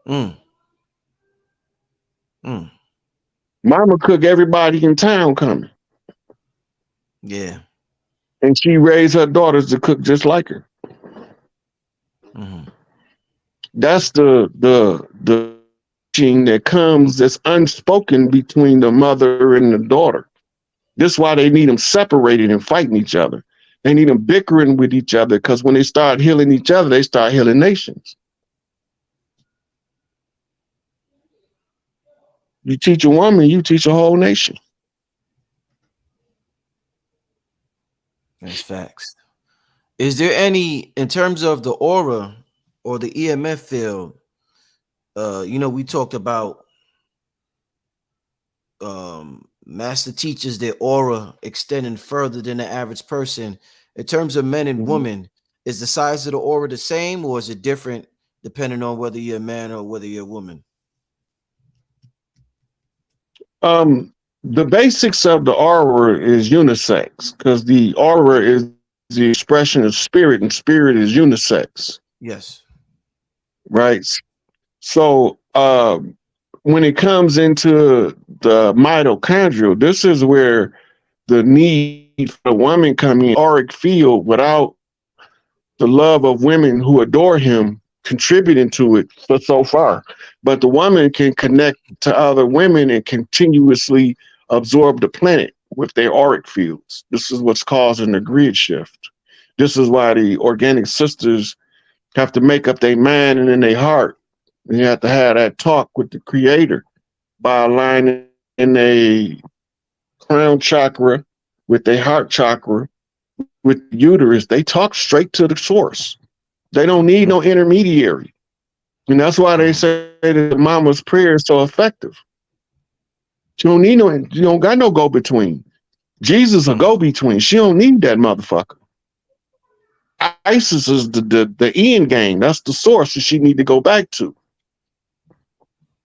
Mm. Mm. Mama cook everybody in town coming, Yeah. and she raised her daughters to cook just like her. Mm-hmm. That's the teaching that comes that's unspoken between the mother and the daughter. This is why they need them separated and fighting each other. They need them bickering with each other because when they start healing each other, they start healing nations. You teach a woman, you teach a whole nation. That's facts. Is there any, in terms of the aura or the EMF field? We talked about master teachers, their aura extending further than the average person. In terms of men and Mhm. women, is the size of the aura the same, or is it different depending on whether you're a man or whether you're a woman? The basics of the aura is unisex because the aura is the expression of spirit, and spirit is unisex, Yes. right? So when it comes into the mitochondrial, this is where the need for the woman come in, auric field without the love of women who adore him contributing to it for so far. But the woman can connect to other women and continuously absorb the planet with their auric fields. This is what's causing the grid shift. This is why the organic sisters have to make up their mind and in their heart. You have to have that talk with the creator by aligning a crown chakra with their heart chakra with the uterus. They talk straight to the source. They don't need no intermediary. And that's why they Mm-hmm. say that the mama's prayer is so effective. She don't need no, you don't got no go between. Jesus a go between. She don't need that motherfucker. Isis is the end game. That's the source that she need to go back to.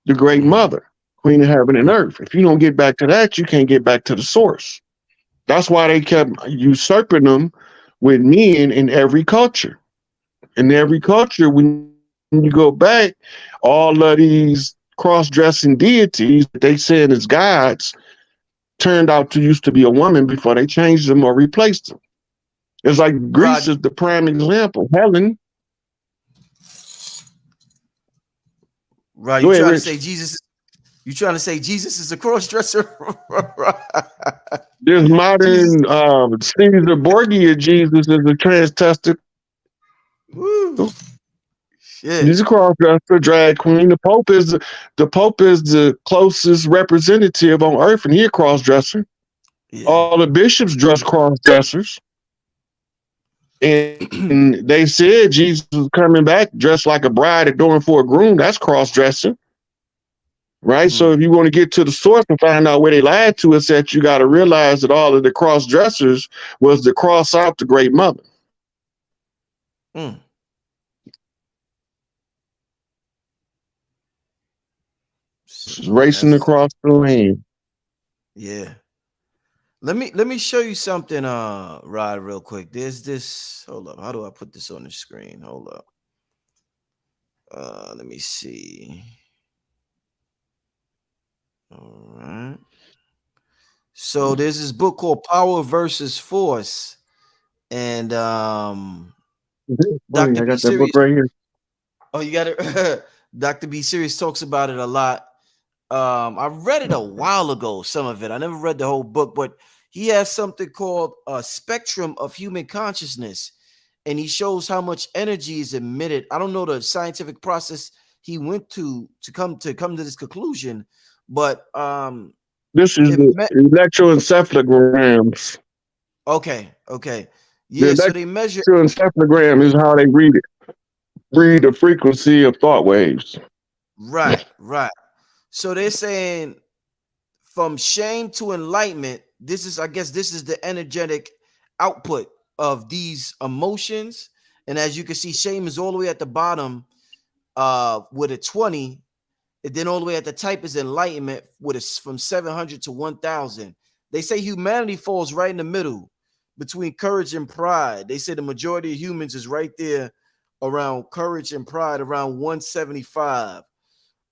The great Mm-hmm. mother, queen of heaven and earth. If you don't get back to that, you can't get back to the source. That's why they kept usurping them with men in every culture. In every culture, when you go back, all of these cross-dressing deities that they saying is gods turned out to used to be a woman before they changed them or replaced them. It's like Greece Rod, is the prime example. Helen, Rod, go you ahead, trying to Rich. say Jesus? You trying to say Jesus is a cross dresser? This Jesus. modern Caesar Borgia Jesus is a trans-testicle. Woo. He's a Shit. cross-dresser, drag queen. The Pope is the closest representative on earth, and he a cross-dresser. Yeah. All the bishops dress cross-dressers. And they said Jesus was coming back dressed like a bride adoring for a groom. That's cross-dressing, right? So Mm, if you want to get to the source and find out where they lied to us at, you got to realize that all of the cross-dressers was to cross out the great mother. mm. Racing That's across the land. yeah. Let me show you something, Rod, real quick. There's this. Hold up. How do I put this on the screen? Hold up. Let me see. All right. So there's this book called Power versus Force, and Funny, Dr. I B got that book Serious. right here. Oh, you got it. Dr. B Serious talks about it a lot. I read it a while ago, some of it. I never read the whole book, but he has something called a spectrum of human consciousness, and he shows how much energy is emitted. I don't know the scientific process he went to come to this conclusion, but This is it the met electroencephalograms. okay. The Yeah, so they measure electroencephalogram is how they read the frequency of thought waves. right. So they're saying from shame to enlightenment, this is, I guess, this is the energetic output. of these emotions. And as you can see, shame is all the way at the bottom with a 20. And then all the way at the type is enlightenment with a from 700 to 1,000. They say humanity falls right in the middle between courage and pride. They say the majority of humans is right there around courage and pride, around 175.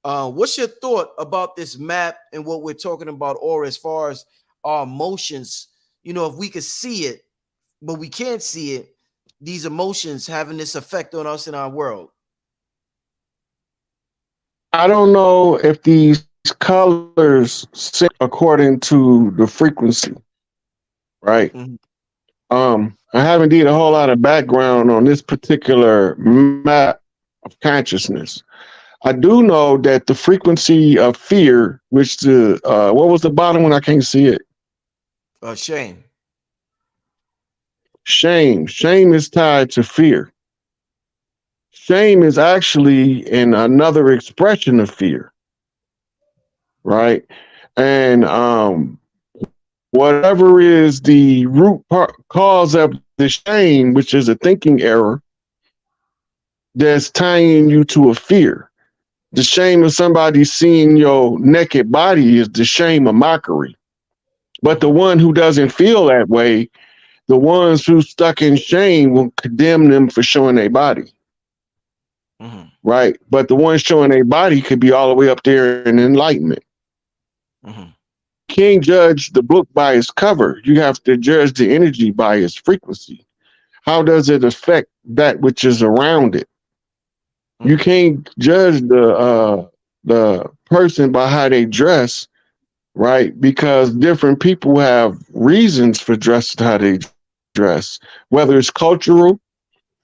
What's your thought about this map and what we're talking about, or as far as our emotions? You know, if we could see it, but we can't see it, these emotions having this effect on us in our world. I don't know if these colors sync according to the frequency, right? Mhm. I haven't did a whole lot of background on this particular map of consciousness. I do know that the frequency of fear, which the what was the bottom one? I can't see it. Shame. Shame. Shame is tied to fear. Shame is actually another expression of fear, right? And whatever is the cause of the shame, which is a thinking error, that's tying you to a fear. The shame of somebody seeing your naked body is the shame of mockery. But the one who doesn't feel that way, the ones who stuck in shame will condemn them for showing their body. Mm-hmm. Right? But the ones showing their body could be all the way up there in enlightenment. Mm-hmm. Can't judge the book by its cover. You have to judge the energy by its frequency. How does it affect that which is around it? Mm-hmm. You can't judge the person by how they dress, right? Because different people have reasons for dressing how they dress, whether it's cultural,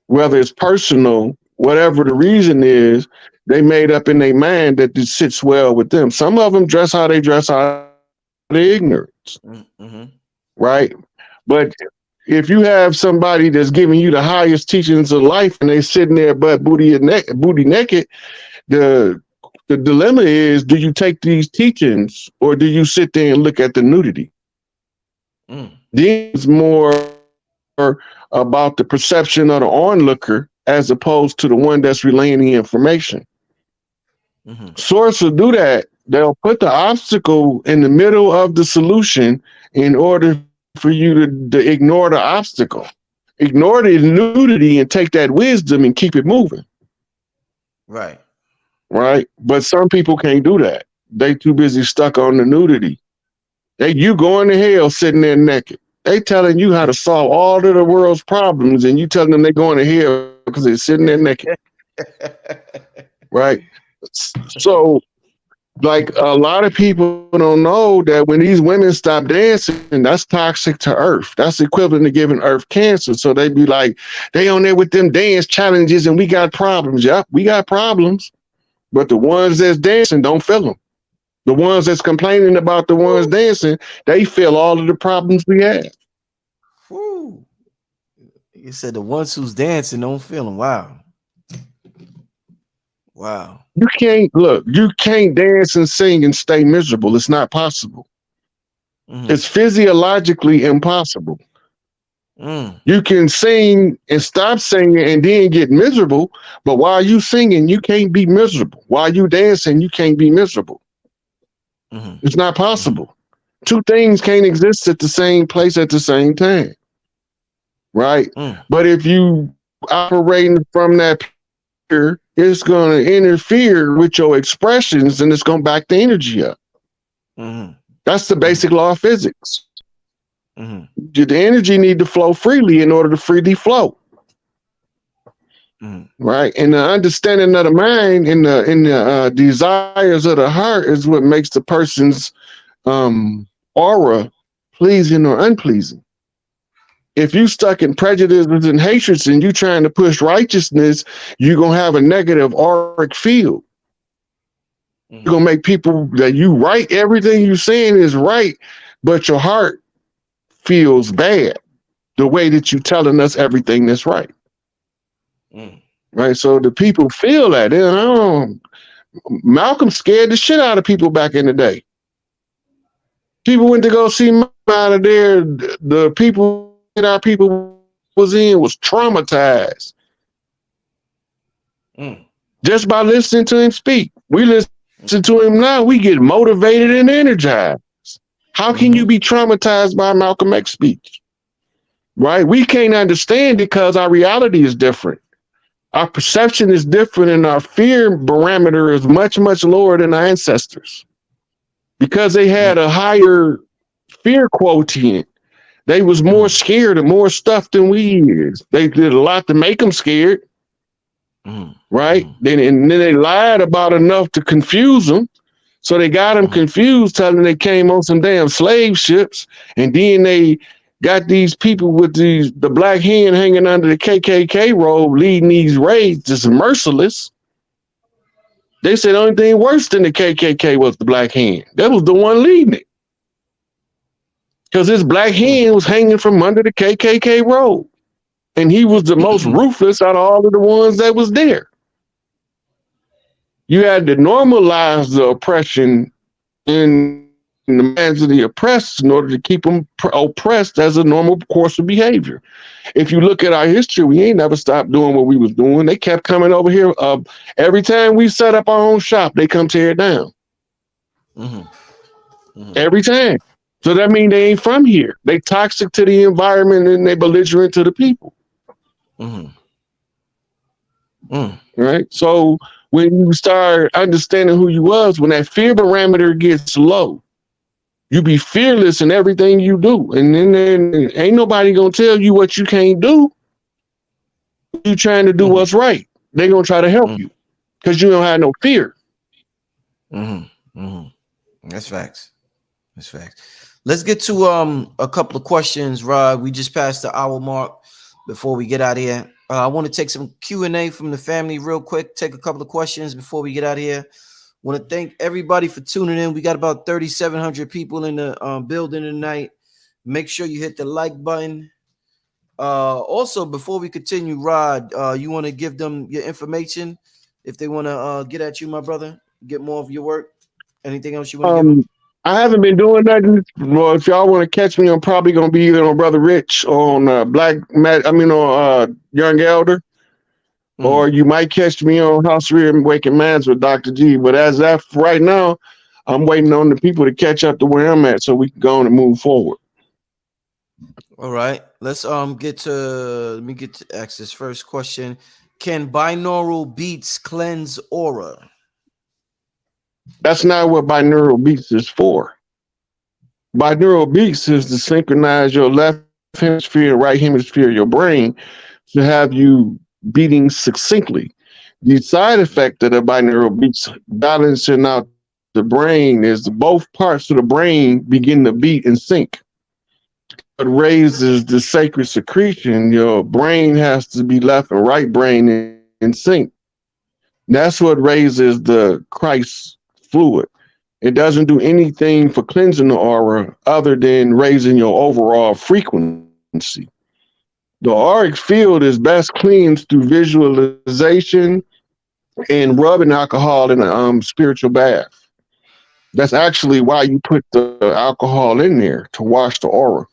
whether it's personal, whatever the reason is, they made up in their mind that this sits well with them. Some of them dress how they dress out of ignorance, Mm-hmm. right? But if you have somebody that's giving you the highest teachings of life and they sitting there butt booty naked, the dilemma is: do you take these teachings or do you sit there and look at the nudity? Then it's more about the perception of the onlooker as opposed to the one that's relaying the information. Mm-hmm. Source will do that. They'll put the obstacle in the middle of the solution in order for you to ignore the obstacle. Ignore the nudity and take that wisdom and keep it moving. Right. Right? But some people can't do that. They too busy stuck on the nudity. You going to hell sitting there naked. They telling you how to solve all of the world's problems, and you telling them they going to hell because they're sitting there naked. Right? So, like, a lot of people don't know that when these women stop dancing, that's toxic to Earth. That's equivalent to giving Earth cancer. So they be like, they on there with them dance challenges, and we got problems. Yep, we got problems. But the ones that's dancing don't feel them. The ones that's complaining about the ones dancing, they feel all of the problems we have. Woo. You said the ones who's dancing don't feel them. Wow. Wow. You can't dance and sing and stay miserable. It's not possible. Mm-hmm. It's physiologically impossible. You can sing and stop singing and then get miserable, but while you singing, you can't be miserable. While you dancing, you can't be miserable. Mm-hmm. It's not possible. Two things can't exist at the same place at the same time. Right? But if you operating from that fear, it's going to interfere with your expressions and it's going to back the energy up. That's the basic law of physics. The energy need to flow freely in order to freely flow. Right? And the understanding of the mind and the desires of the heart is what makes the person's aura pleasing or unpleasing. If you stuck in prejudices and hatreds and you trying to push righteousness, you're going to have a negative auric field. You're going to make people that you right, everything you're saying is right, but your heart feels bad the way that you're telling us everything that's right. Right? So the people feel that. Malcolm scared the shit out of people back in the day. People went to go see Malcolm out of there. The people, our people was in was traumatized Mm. just by listening to him speak. We listen to him now, we get motivated and energized. How can you be traumatized by Malcolm X speech? Right? We can't understand it because our reality is different. Our perception is different and our fear barometer is much, much lower than our ancestors because they had a higher fear quotient. They was more scared of more stuff than we is. They did a lot to make them scared, right? And then they lied about enough to confuse them. So they got them confused, telling them they came on some damn slave ships, and then they got these people with the black hand hanging under the KKK robe, leading these raids, just merciless. They said the only thing worse than the KKK was the black hand. That was the one leading it, because his black hand was hanging from under the KKK robe, and he was the most ruthless out of all of the ones that was there. You had to normalize the oppression in the minds of the oppressed in order to keep them oppressed as a normal course of behavior. If you look at our history, we ain't never stopped doing what we was doing. They kept coming over here. Every time we set up our own shop, they come tear it down. Every time. So that means they ain't from here. They toxic to the environment and they belligerent to the people. Right? So when you start understanding who you was, when that fear barometer gets low, you be fearless in everything you do. And then ain't nobody gonna tell you what you can't do. You trying to do what's right. They gonna try to help you because you don't have no fear. That's facts. That's facts. Let's get to a couple of questions, Rod. We just passed the hour mark before we get out of here. I want to take some Q&A from the family real quick. Take a couple of questions before we get out of here. Want to thank everybody for tuning in. We got about 3,700 people in the building tonight. Make sure you hit the like button. Also, before we continue, Rod, you want to give them your information if they want to get at you, my brother, get more of your work. Anything else you want to give them? I haven't been doing nothing. Well, if y'all want to catch me, I'm probably gonna be either on Brother Rich or on Young Elder, or you might catch me on House Rear and Waking Mans with Dr. G. But as that right now, I'm waiting on the people to catch up to where I'm at so we can go on and move forward. All right, let's let me get to ask this first question. Can binaural beats cleanse aura? That's not what binaural beats is for. Binaural beats is to synchronize your left hemisphere and right hemisphere of your brain to have you beating succinctly. The side effect of the binaural beats balancing out the brain is both parts of the brain begin to beat in sync. It raises the sacred secretion. Your brain has to be left and right brain in sync. That's what raises the Christ fluid. It doesn't do anything for cleansing the aura other than raising your overall frequency. The auric field is best cleansed through visualization and rubbing alcohol in a spiritual bath. That's actually why you put the alcohol in there, to wash the aura.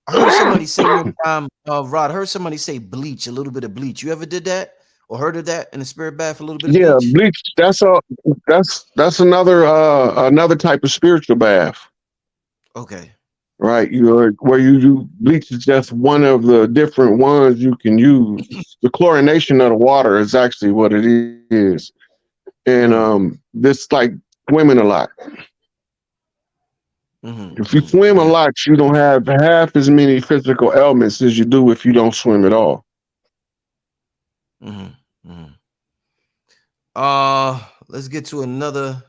I heard somebody say one time, Rod, I heard somebody say bleach, a little bit of bleach. You ever did that or heard of that in the spirit bath, a little bit of Yeah, bleach? bleach. That's another type of spiritual bath. Okay. Right, where you do bleach is just one of the different ones you can use. The chlorination of the water is actually what it is, and this like swimming a lot. If you swim a lot, you don't have half as many physical ailments as you do if you don't swim at all. Let's get to another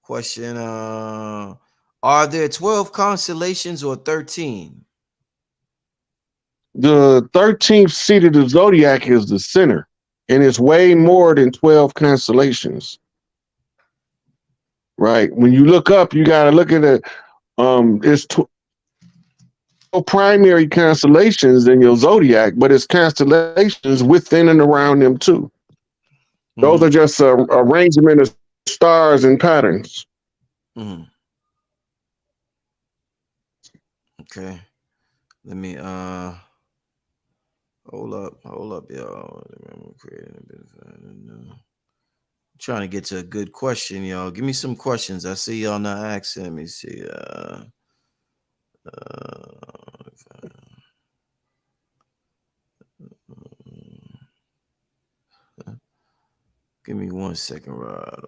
question. Are there 12 constellations or 13? The 13th seat of the zodiac is the center, and it's way more than 12 constellations. Right? When you look up, you got to look at it. It's 12 primary constellations in your zodiac, but it's constellations within and around them too. Those are just a arrangement of stars and patterns. Okay. Let me hold up, y'all. Remember creating a bit of trying to get to a good question, y'all. Give me some questions. I see y'all not asking. Let me see. Uh, Give me 1 second, Rod.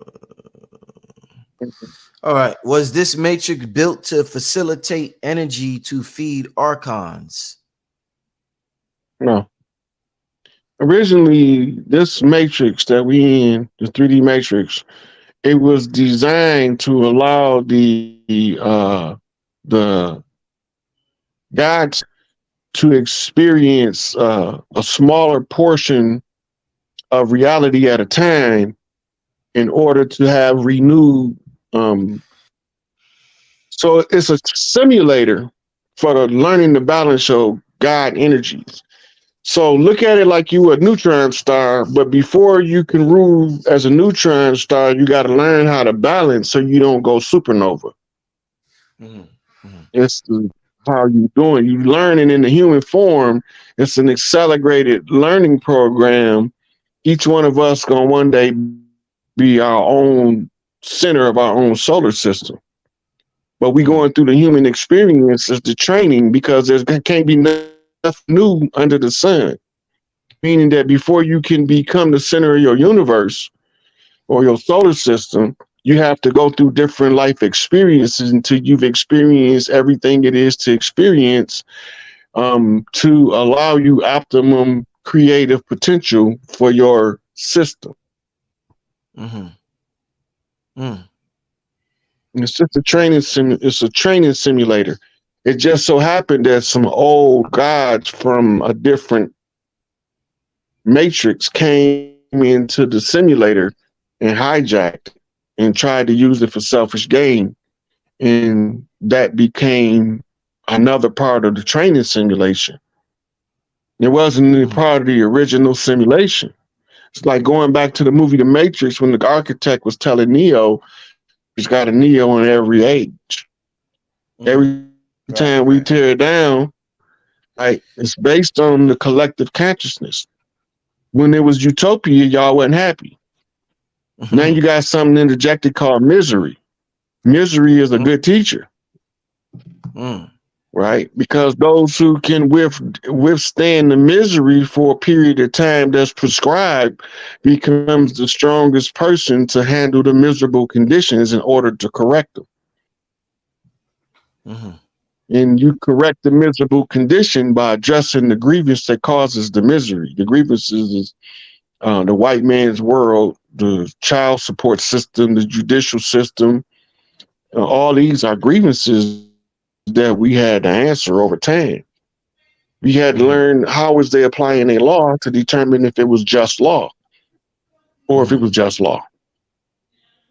All right. Was this matrix built to facilitate energy to feed archons? No. Originally, this matrix that we in, the 3D matrix, it was designed to allow the gods to experience a smaller portion of reality at a time in order to have renewed. So it's a simulator for the learning to balance your God energies. So look at it like you a neutron star, but before you can rule as a neutron star, you got to learn how to balance so you don't go supernova. Mhm, mhm, It's how you doing. You learning in the human form. It's an accelerated learning program. Each one of us gonna one day be our own center of our own solar system. But we mhm, going through the human experience as the training because there can't be nothing new under the sun. Meaning that before you can become the center of your universe or your solar system, you have to go through different life experiences until you've experienced everything it is to experience, to allow you optimum creative potential for your system. mhm, mhm, It's just a it's a training simulator. It just so happened that some old gods from a different matrix came into the simulator and hijacked and tried to use it for selfish gain. And that became another part of the training simulation. It wasn't a mhm, part of the original simulation. It's like going back to the movie The Matrix when the architect was telling Neo he's got a Neo in every age. Every mhm. time we tear Right, it right. down, right, it's based on the collective consciousness. When there was utopia, y'all wasn't happy. Now you Mhm, got something interjected called misery. Misery is a mhm, good teacher, mhm, right? Because those who can withstand the misery for a period of time that's prescribed becomes the strongest person to handle the miserable conditions in order to correct them. mhm, And you correct the miserable condition by addressing the grievance that causes the misery. The grievances is the white man's world, the child support system, the judicial system. All these are grievances that we had to answer over time. We had to learn mhm, how was they applying a law to determine if it was just law or if it mhm, was just law,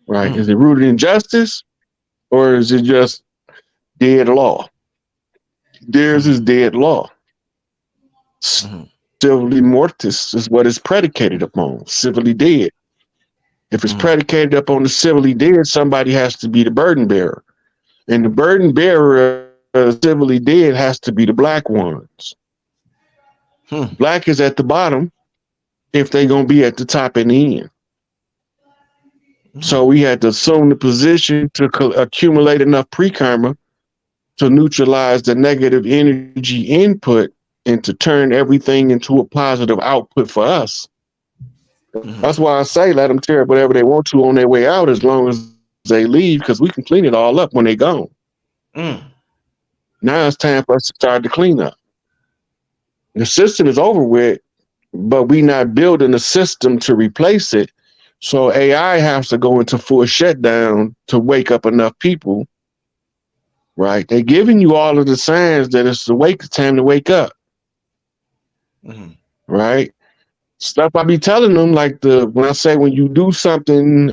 right? Is mhm, it rooted in justice or is it just dead law? Theirs is mhm, dead law. mhm, Civilly mortis is what it's predicated upon, civilly dead. If it's mhm, predicated upon the civilly dead, somebody has to be the burden bearer. And the burden bearer of the civilly dead has to be the black ones. mhm, Black is at the bottom if they're going to be at the top and the end. So mhm, we had to assume the position to accumulate enough pre-karma to neutralize the negative energy input and to turn everything into a positive output for us. mhm, That's why I say let them tear up whatever they want to on their way out as long as they leave because we can clean it all up when they gone. mhm, Now it's time for us to start the cleanup. The system is over with, but we not building a system to replace it. So AI has to go into full shutdown to wake up enough people, right? They're giving you all of the signs that it's the wake time to wake up, mhm, right? Stuff I be telling them, like the when I say when you do something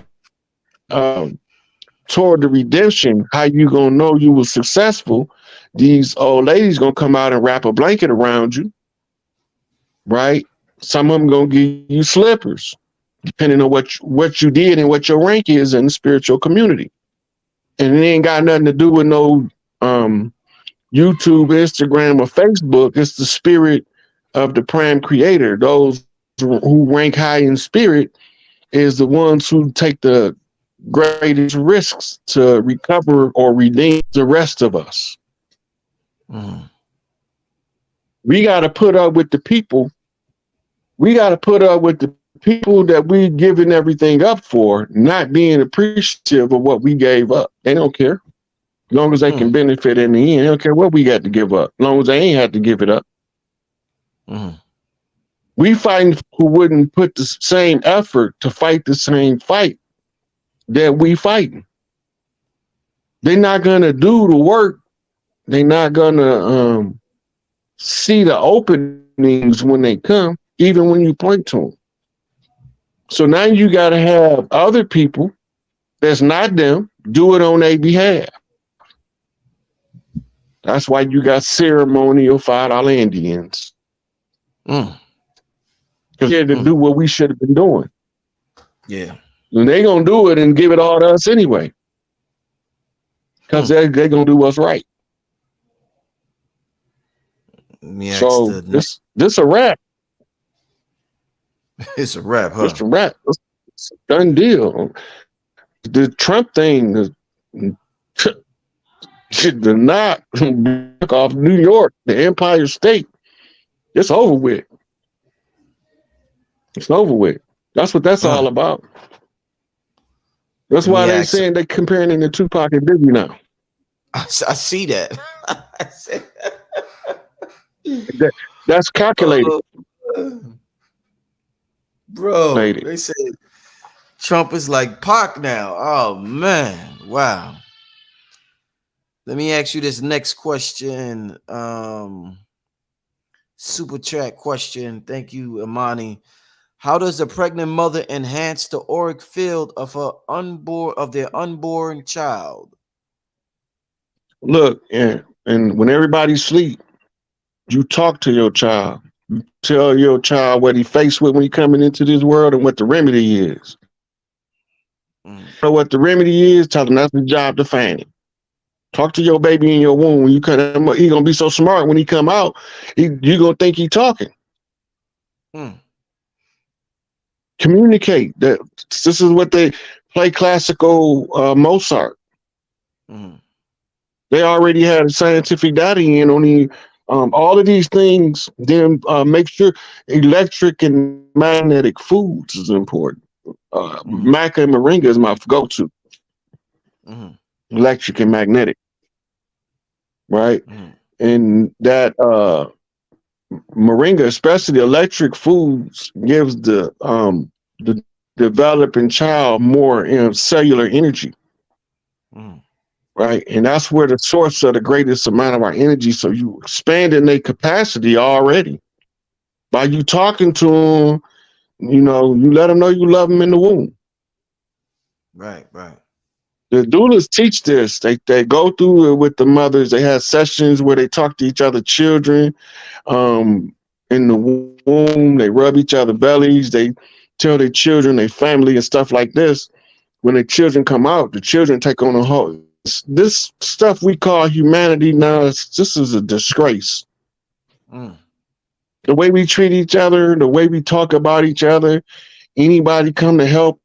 toward the redemption, how you gonna know you were successful? These old ladies gonna come out and wrap a blanket around you, right? Some of them gonna give you slippers, depending on what you did and what your rank is in the spiritual community. And it ain't got nothing to do with no um YouTube, Instagram, or Facebook. It's the spirit of the prime creator. Those who rank high in spirit is the ones who take the greatest risks to recover or redeem the rest of us. Mm. We got to put up with the people. We got to put up with the people that we giving everything up for, not being appreciative of what we gave up. They don't care. As long as they can Mm. benefit in the end, they don't care what we got to give up. As long as they ain't had to give it up. Mm. We fighting who wouldn't put the same effort to fight the same fight that we fighting. They're not gonna do the work. They're not gonna see the openings when they come, even when you point to them. So now you got to have other people that's not them do it on their behalf. That's why you got ceremonial $5 Indians. Mm. Because they're to Mm. do what we should have been doing. Yeah. And they going to do it and give it all to us anyway. Because they're going to do what's right. Let me ask So the next. this a wrap. It's a wrap, huh? It's a wrap. It's a done deal. The Trump thing, the not off New York, the Empire State, it's over with. It's over with. That's what that's all about. That's Let why me they ask. saying they comparing it to Tupac and Biggie now. I see that. That, that's calculated. Oh, bro, they said Trump is like Pac now. Oh man, wow. Let me ask you this next question. Super chat question. Thank you, Imani. How does a pregnant mother enhance the auric field of their unborn child? Look, and when everybody sleep, you talk to your child. You tell your child what he faced with when he coming into this world and what the remedy is. Know what the remedy is? Tell him that's the job to find it. Talk to your baby in your womb. When you come, he gonna be so smart when he come out. You gonna think he talking. Communicate. That this is what they play classical Mozart. They already had a scientific data in on the all of these things. Then make sure electric and magnetic foods is important. Maca and moringa is my go-to. Electric and magnetic, right? And that moringa, especially electric foods, gives the developing child more cellular energy. Right. And that's where the source of the greatest amount of our energy. So you expanding their capacity already. By you talking to them, you let them know you love them in the womb. Right. The doulas teach this. They go through it with the mothers. They have sessions where they talk to each other children in the womb. They rub each other bellies. They tell their children, their family and stuff like this. When the children come out, the children take on a whole. This stuff we call humanity now, this is a disgrace. The way we treat each other, the way we talk about each other, anybody come to help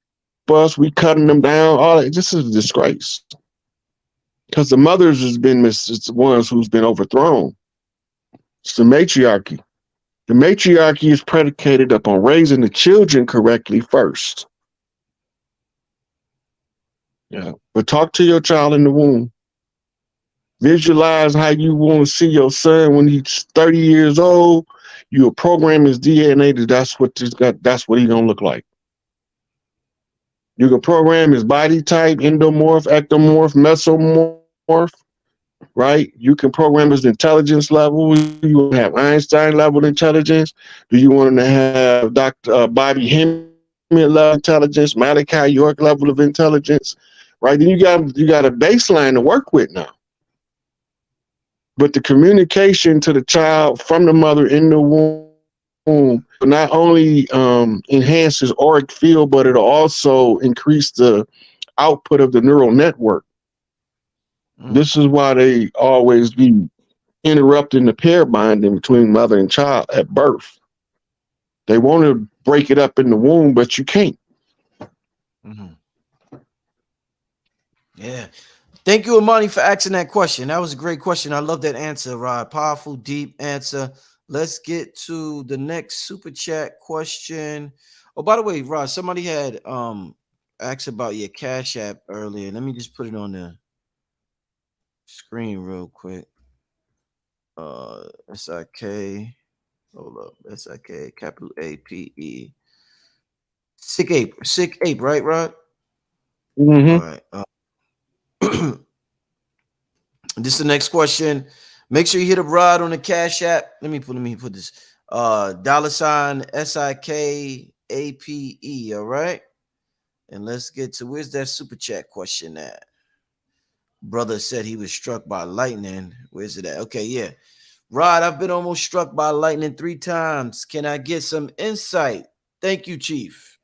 us, we cutting them down, all that, this is a disgrace. Because the mothers has been it's the ones who's been overthrown. It's the matriarchy. The matriarchy is predicated upon raising the children correctly first. Yeah. But talk to your child in the womb. Visualize how you want to see your son when he's 30 years old. You'll program his DNA that that's what he's gonna look like. You can program his body type, endomorph, ectomorph, mesomorph, right? You can program his intelligence level. You want to have Einstein level intelligence. Do you want to have Dr. Bobby Hemming level intelligence, Malachi York level of intelligence, right? Then you got a baseline to work with now. But the communication to the child from the mother in the womb not only enhances auric field, but it'll also increase the output of the neural network. This is why they always be interrupting the pair bonding between mother and child at birth. They want to break it up in the womb, but you can't. Mhm. Yeah. Thank you, Amani, for asking that question. That was a great question. I love that answer, Rod. Powerful, deep answer. Let's get to the next super chat question. Oh, by the way, Rod, somebody had asked about your Cash App earlier. Let me just put it on the screen real quick. SIK. Hold up. SIK, capital APE. Sick ape. Sick ape, right, Rod? All Mm-hmm. right. This is the next question. Make sure you hit a Rod on the Cash App. Let me put this. $ SIKAPE. All right. And let's get to where's that super chat question at? Brother said he was struck by lightning. Where's it at? Okay, yeah. Rod, I've been almost struck by lightning 3 times. Can I get some insight? Thank you, Chief.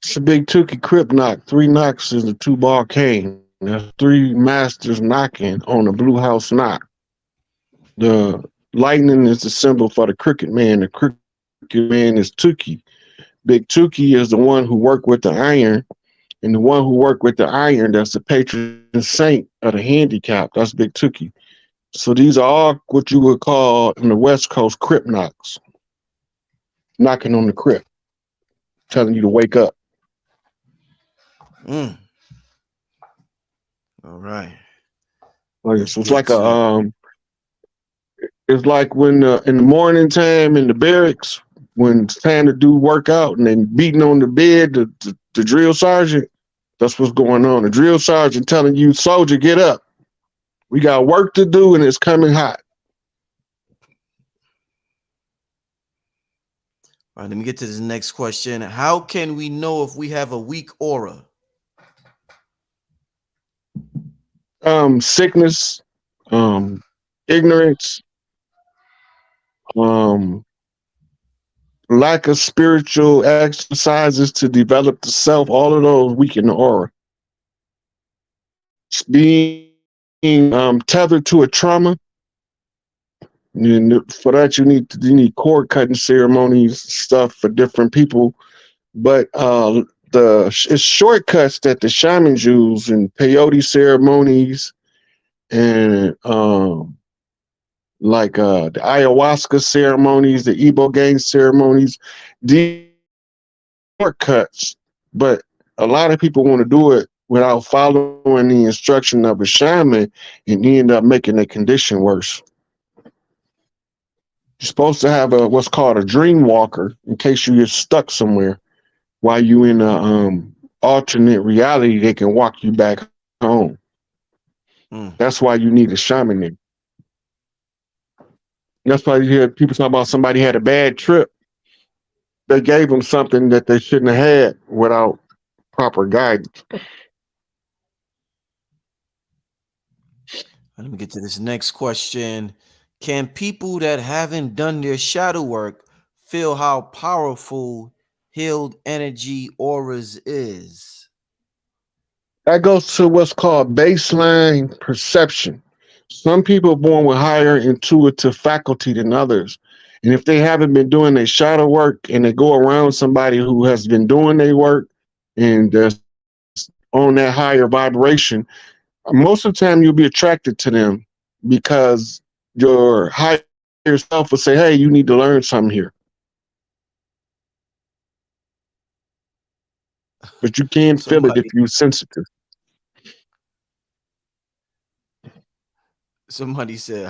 It's a big Tookie Crip knock. 3 knocks is a 2 ball cane. That's 3 masters knocking on a blue house knock. The lightning is the symbol for the cricket man. The cricket man is Tookie. Big Tookie is the one who worked with the iron, and the one who worked with the iron, that's the patron saint of the handicap. That's Big Tookie. So these are all what you would call in the West Coast crip knocks, knocking on the crip, telling you to wake up. Mm, all right. Like, Let's so get to it's like when in the morning time in the barracks when it's time to do workout and then beating on the bed, the drill sergeant. That's what's going on. The drill sergeant telling you, soldier, get up. We got work to do and it's coming hot. all right. Let me get to this next question. How can we know if we have a weak aura? Sickness, ignorance, um, lack of spiritual exercises to develop the self. All of those weaken the aura. It's being tethered to a trauma. And for that, you need cord cutting ceremonies, stuff for different people. But it's shortcuts that the shamans use in peyote ceremonies and like the ayahuasca ceremonies, the ibogaine ceremonies. These shortcuts, but a lot of people want to do it without following the instruction of a shaman, and you end up making the condition worse. You're supposed to have a what's called a dream walker in case you get stuck somewhere while you in a alternate reality. They can walk you back home. Mm. That's why you need a shaman. That's why you hear people talk about somebody had a bad trip. They gave them something that they shouldn't have had without proper guidance. Let me get to this next question. Can people that haven't done their shadow work feel how powerful healed energy auras is? That goes to what's called baseline perception. Some people are born with higher intuitive faculty than others. And if they haven't been doing their shadow work and they go around somebody who has been doing their work and that's on that higher vibration, most of the time you'll be attracted to them because your higher self will say, hey, you need to learn something here. But you can feel it if somebody you're sensitive. somebody said,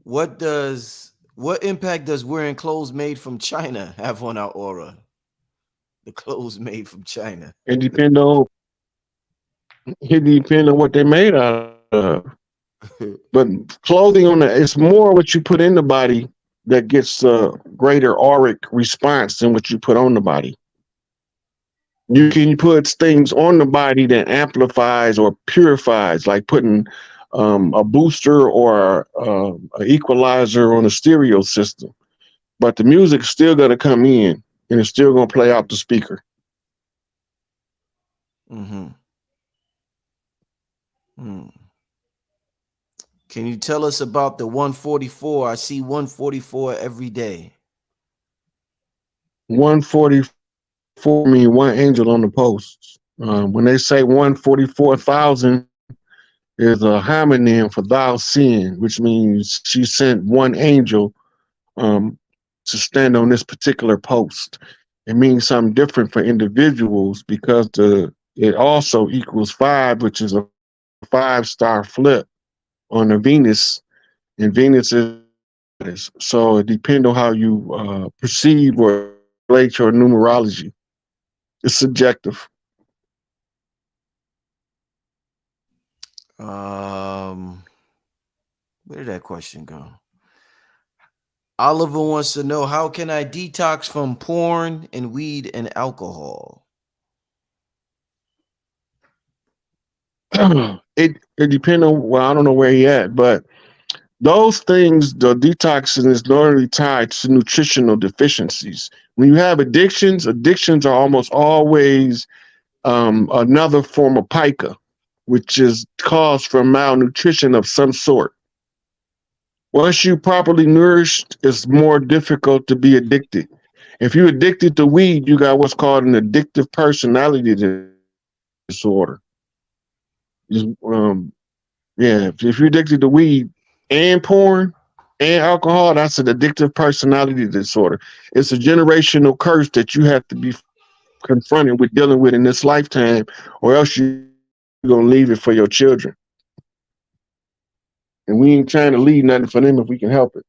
what impact does wearing clothes made from China have on our aura? The clothes made from China. It depends on what they're made out of. But clothing on the it's more what you put in the body that gets a greater auric response than what you put on the body. You Mm, can put things on the body that amplifies or purifies, like putting a booster or an equalizer on a stereo system. But the music's still gonna come in and it's still gonna play out the speaker. mm-hmm. Mm. Can you tell us about the 144? I see 144 every day. 144 mean one angel on the post. When they say 144,000 is a homonym for thou sin, which means she sent one angel um, to stand on this particular post. It means something different for individuals because it also equals five, which is a 5-star flip on the Venus, and Venus is so it depends on how you perceive or relate your numerology. It's subjective. Um, where did that question go? Oliver wants to know, how can I detox from porn and weed and alcohol? It depends on, well, I don't know where he at, but those things, the detoxing is normally tied to nutritional deficiencies. When you have addictions, addictions are almost always another form of pica, which is caused from malnutrition of some sort. Once you properly nourished, it's more difficult to be addicted. If you're addicted to weed, you got what's called an addictive personality disorder. Yeah, if you're addicted to weed and porn and alcohol, that's an addictive personality disorder. It's a generational curse that you have to be confronted with dealing with in this lifetime, or else you're gonna leave it for your children. And we ain't trying to leave nothing for them if we can help it.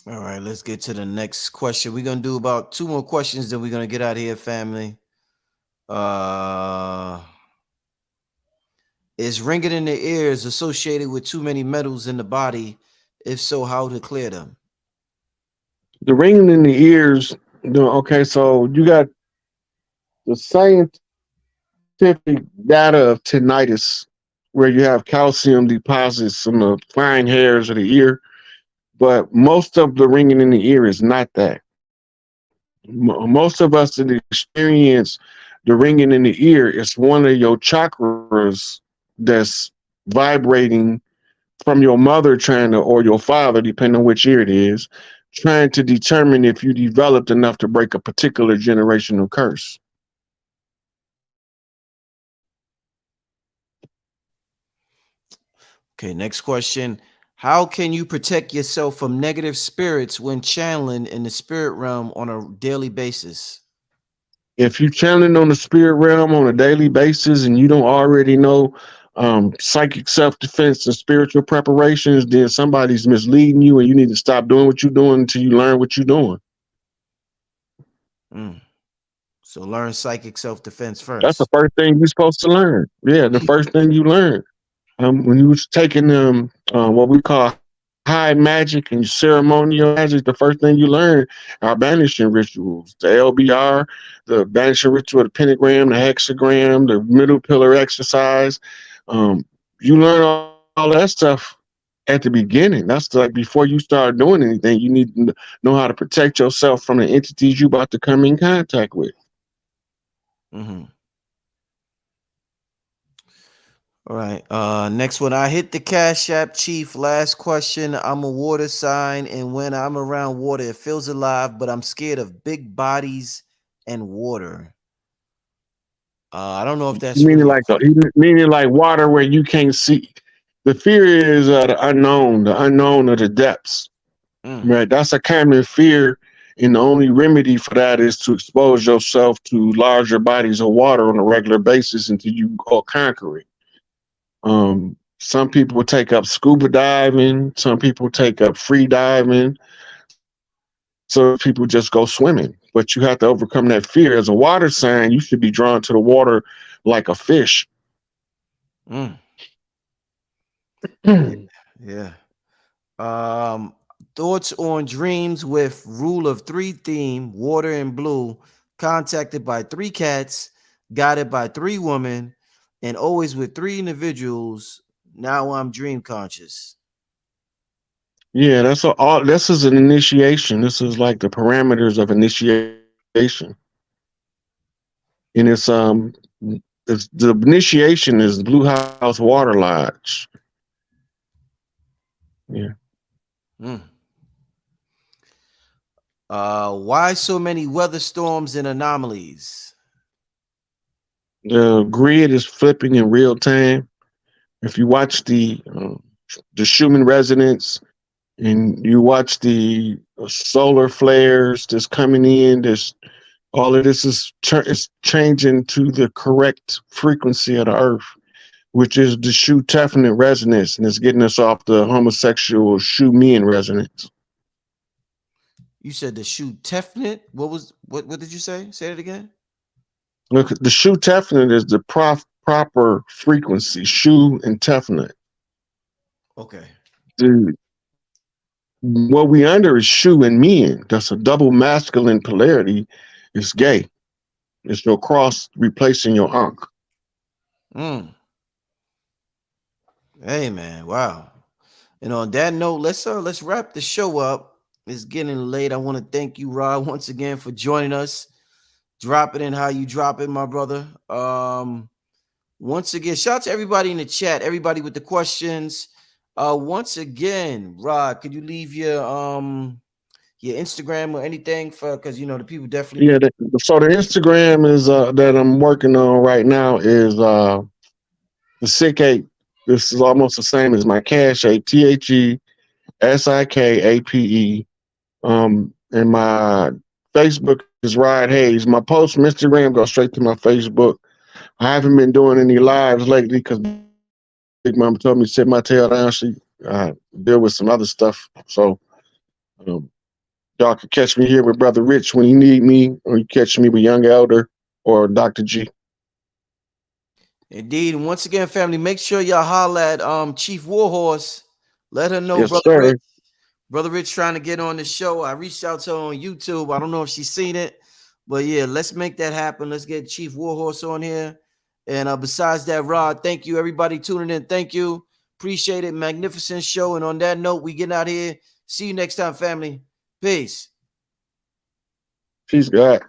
All right, let's get to the next question. We're gonna do about two more questions, then we're gonna get out of here, family. Uh is ringing in the ears associated with too many metals in the body? If so, how to clear them? The ringing in the ears. Okay, so you got the scientific data of tinnitus, where you have calcium deposits on the fine hairs of the ear, but most of the ringing in the ear is not that. Most of us that experience the ringing in the ear is one of your chakras that's vibrating from your mother trying to, or your father, depending on which ear it is, trying to determine if you developed enough to break a particular generational curse. Okay, next question. How can you protect yourself from negative spirits when channeling in the spirit realm on a daily basis? If you're channeling on the spirit realm on a daily basis and you don't already know psychic self-defense and spiritual preparations, then somebody's misleading you and you need to stop doing what you're doing until you learn what you're doing. Mm. So learn psychic self-defense That's the first. first thing you're supposed to learn. Yeah, the first thing you learn. When you was taking what we call high magic and ceremonial magic, the first thing you learn are banishing rituals, the LBR, the banishing ritual, the pentagram, the hexagram, the middle pillar exercise. Um, you learn all that stuff at the beginning. That's like before you start doing anything, you need to know how to protect yourself from the entities you about to come in contact with. Mm-hmm. All right. Next one. I hit the Cash App Chief. Last question. I'm a water sign, and when I'm around water, it feels alive, but I'm scared of big bodies and water. I don't know if that's Meaning really. like meaning like water where you can't see. The fear is the unknown of the depths. Mm, Right, that's a common fear, and the only remedy for that is to expose yourself to larger bodies of water on a regular basis until you go conquer it. Some people take up scuba diving. Some people take up free diving. So people just go swimming. But you have to overcome that fear. As a water sign, you should be drawn to the water like a fish. mm, yeah, yeah. Um, thoughts on dreams with rule of three theme, water and blue, contacted by three cats, guided by three women, and always with three individuals. Now I'm dream conscious. Yeah, all. This is an initiation. This is like the parameters of initiation, and it's The initiation is Blue House Water Lodge. Yeah. Mm. Why so many weather storms and anomalies? The grid is flipping in real time. If you watch the Schumann resonance and you watch the solar flares that's coming in, there's all of this is changing to the correct frequency of the Earth, which is the Shu Tefnut resonance, and it's getting us off the homosexual Schumann resonance. You said the Shu Tefnut. What did you say? Say it again. Look, the Shu Tefnut is the proper frequency, Shu and Tefnut. Okay. The what we under is Shu and men. That's a double masculine polarity. It's gay. It's your cross replacing your ankh. Mm. Hey man, wow. And on that note, let's wrap the show up. It's getting late. I want to thank you, Rod, once again for joining us. Drop it in how you drop it, my brother. Once again, shout out to everybody in the chat, everybody with the questions. Once again, Rod, could you leave your Instagram or anything for because the people definitely Yeah. So the Instagram is that I'm working on right now is the Sick Ape. This is almost the same as my Cash Ape. TheSikape. And my Facebook is Rod Hayes. My post from Instagram go straight to my Facebook. I haven't been doing any lives lately because Big Mama told me to sit my tail down. She deal with some other stuff. So um, y'all can catch me here with Brother Rich when you need me, or you catch me with Young Elder or Dr. G. Indeed. And once again, family, make sure y'all holler at Chief Warhorse. Let her know, Yes, Brother sir. Rich. Brother Rich trying to get on the show. I reached out to her on YouTube. I don't know if she's seen it, but yeah, let's make that happen. Let's get Chief Warhorse on here. And besides that, Rod, thank you. Everybody tuning in. Thank you. Appreciate it. Magnificent show. And on that note, we get out here. See you next time, family. Peace. Peace, God.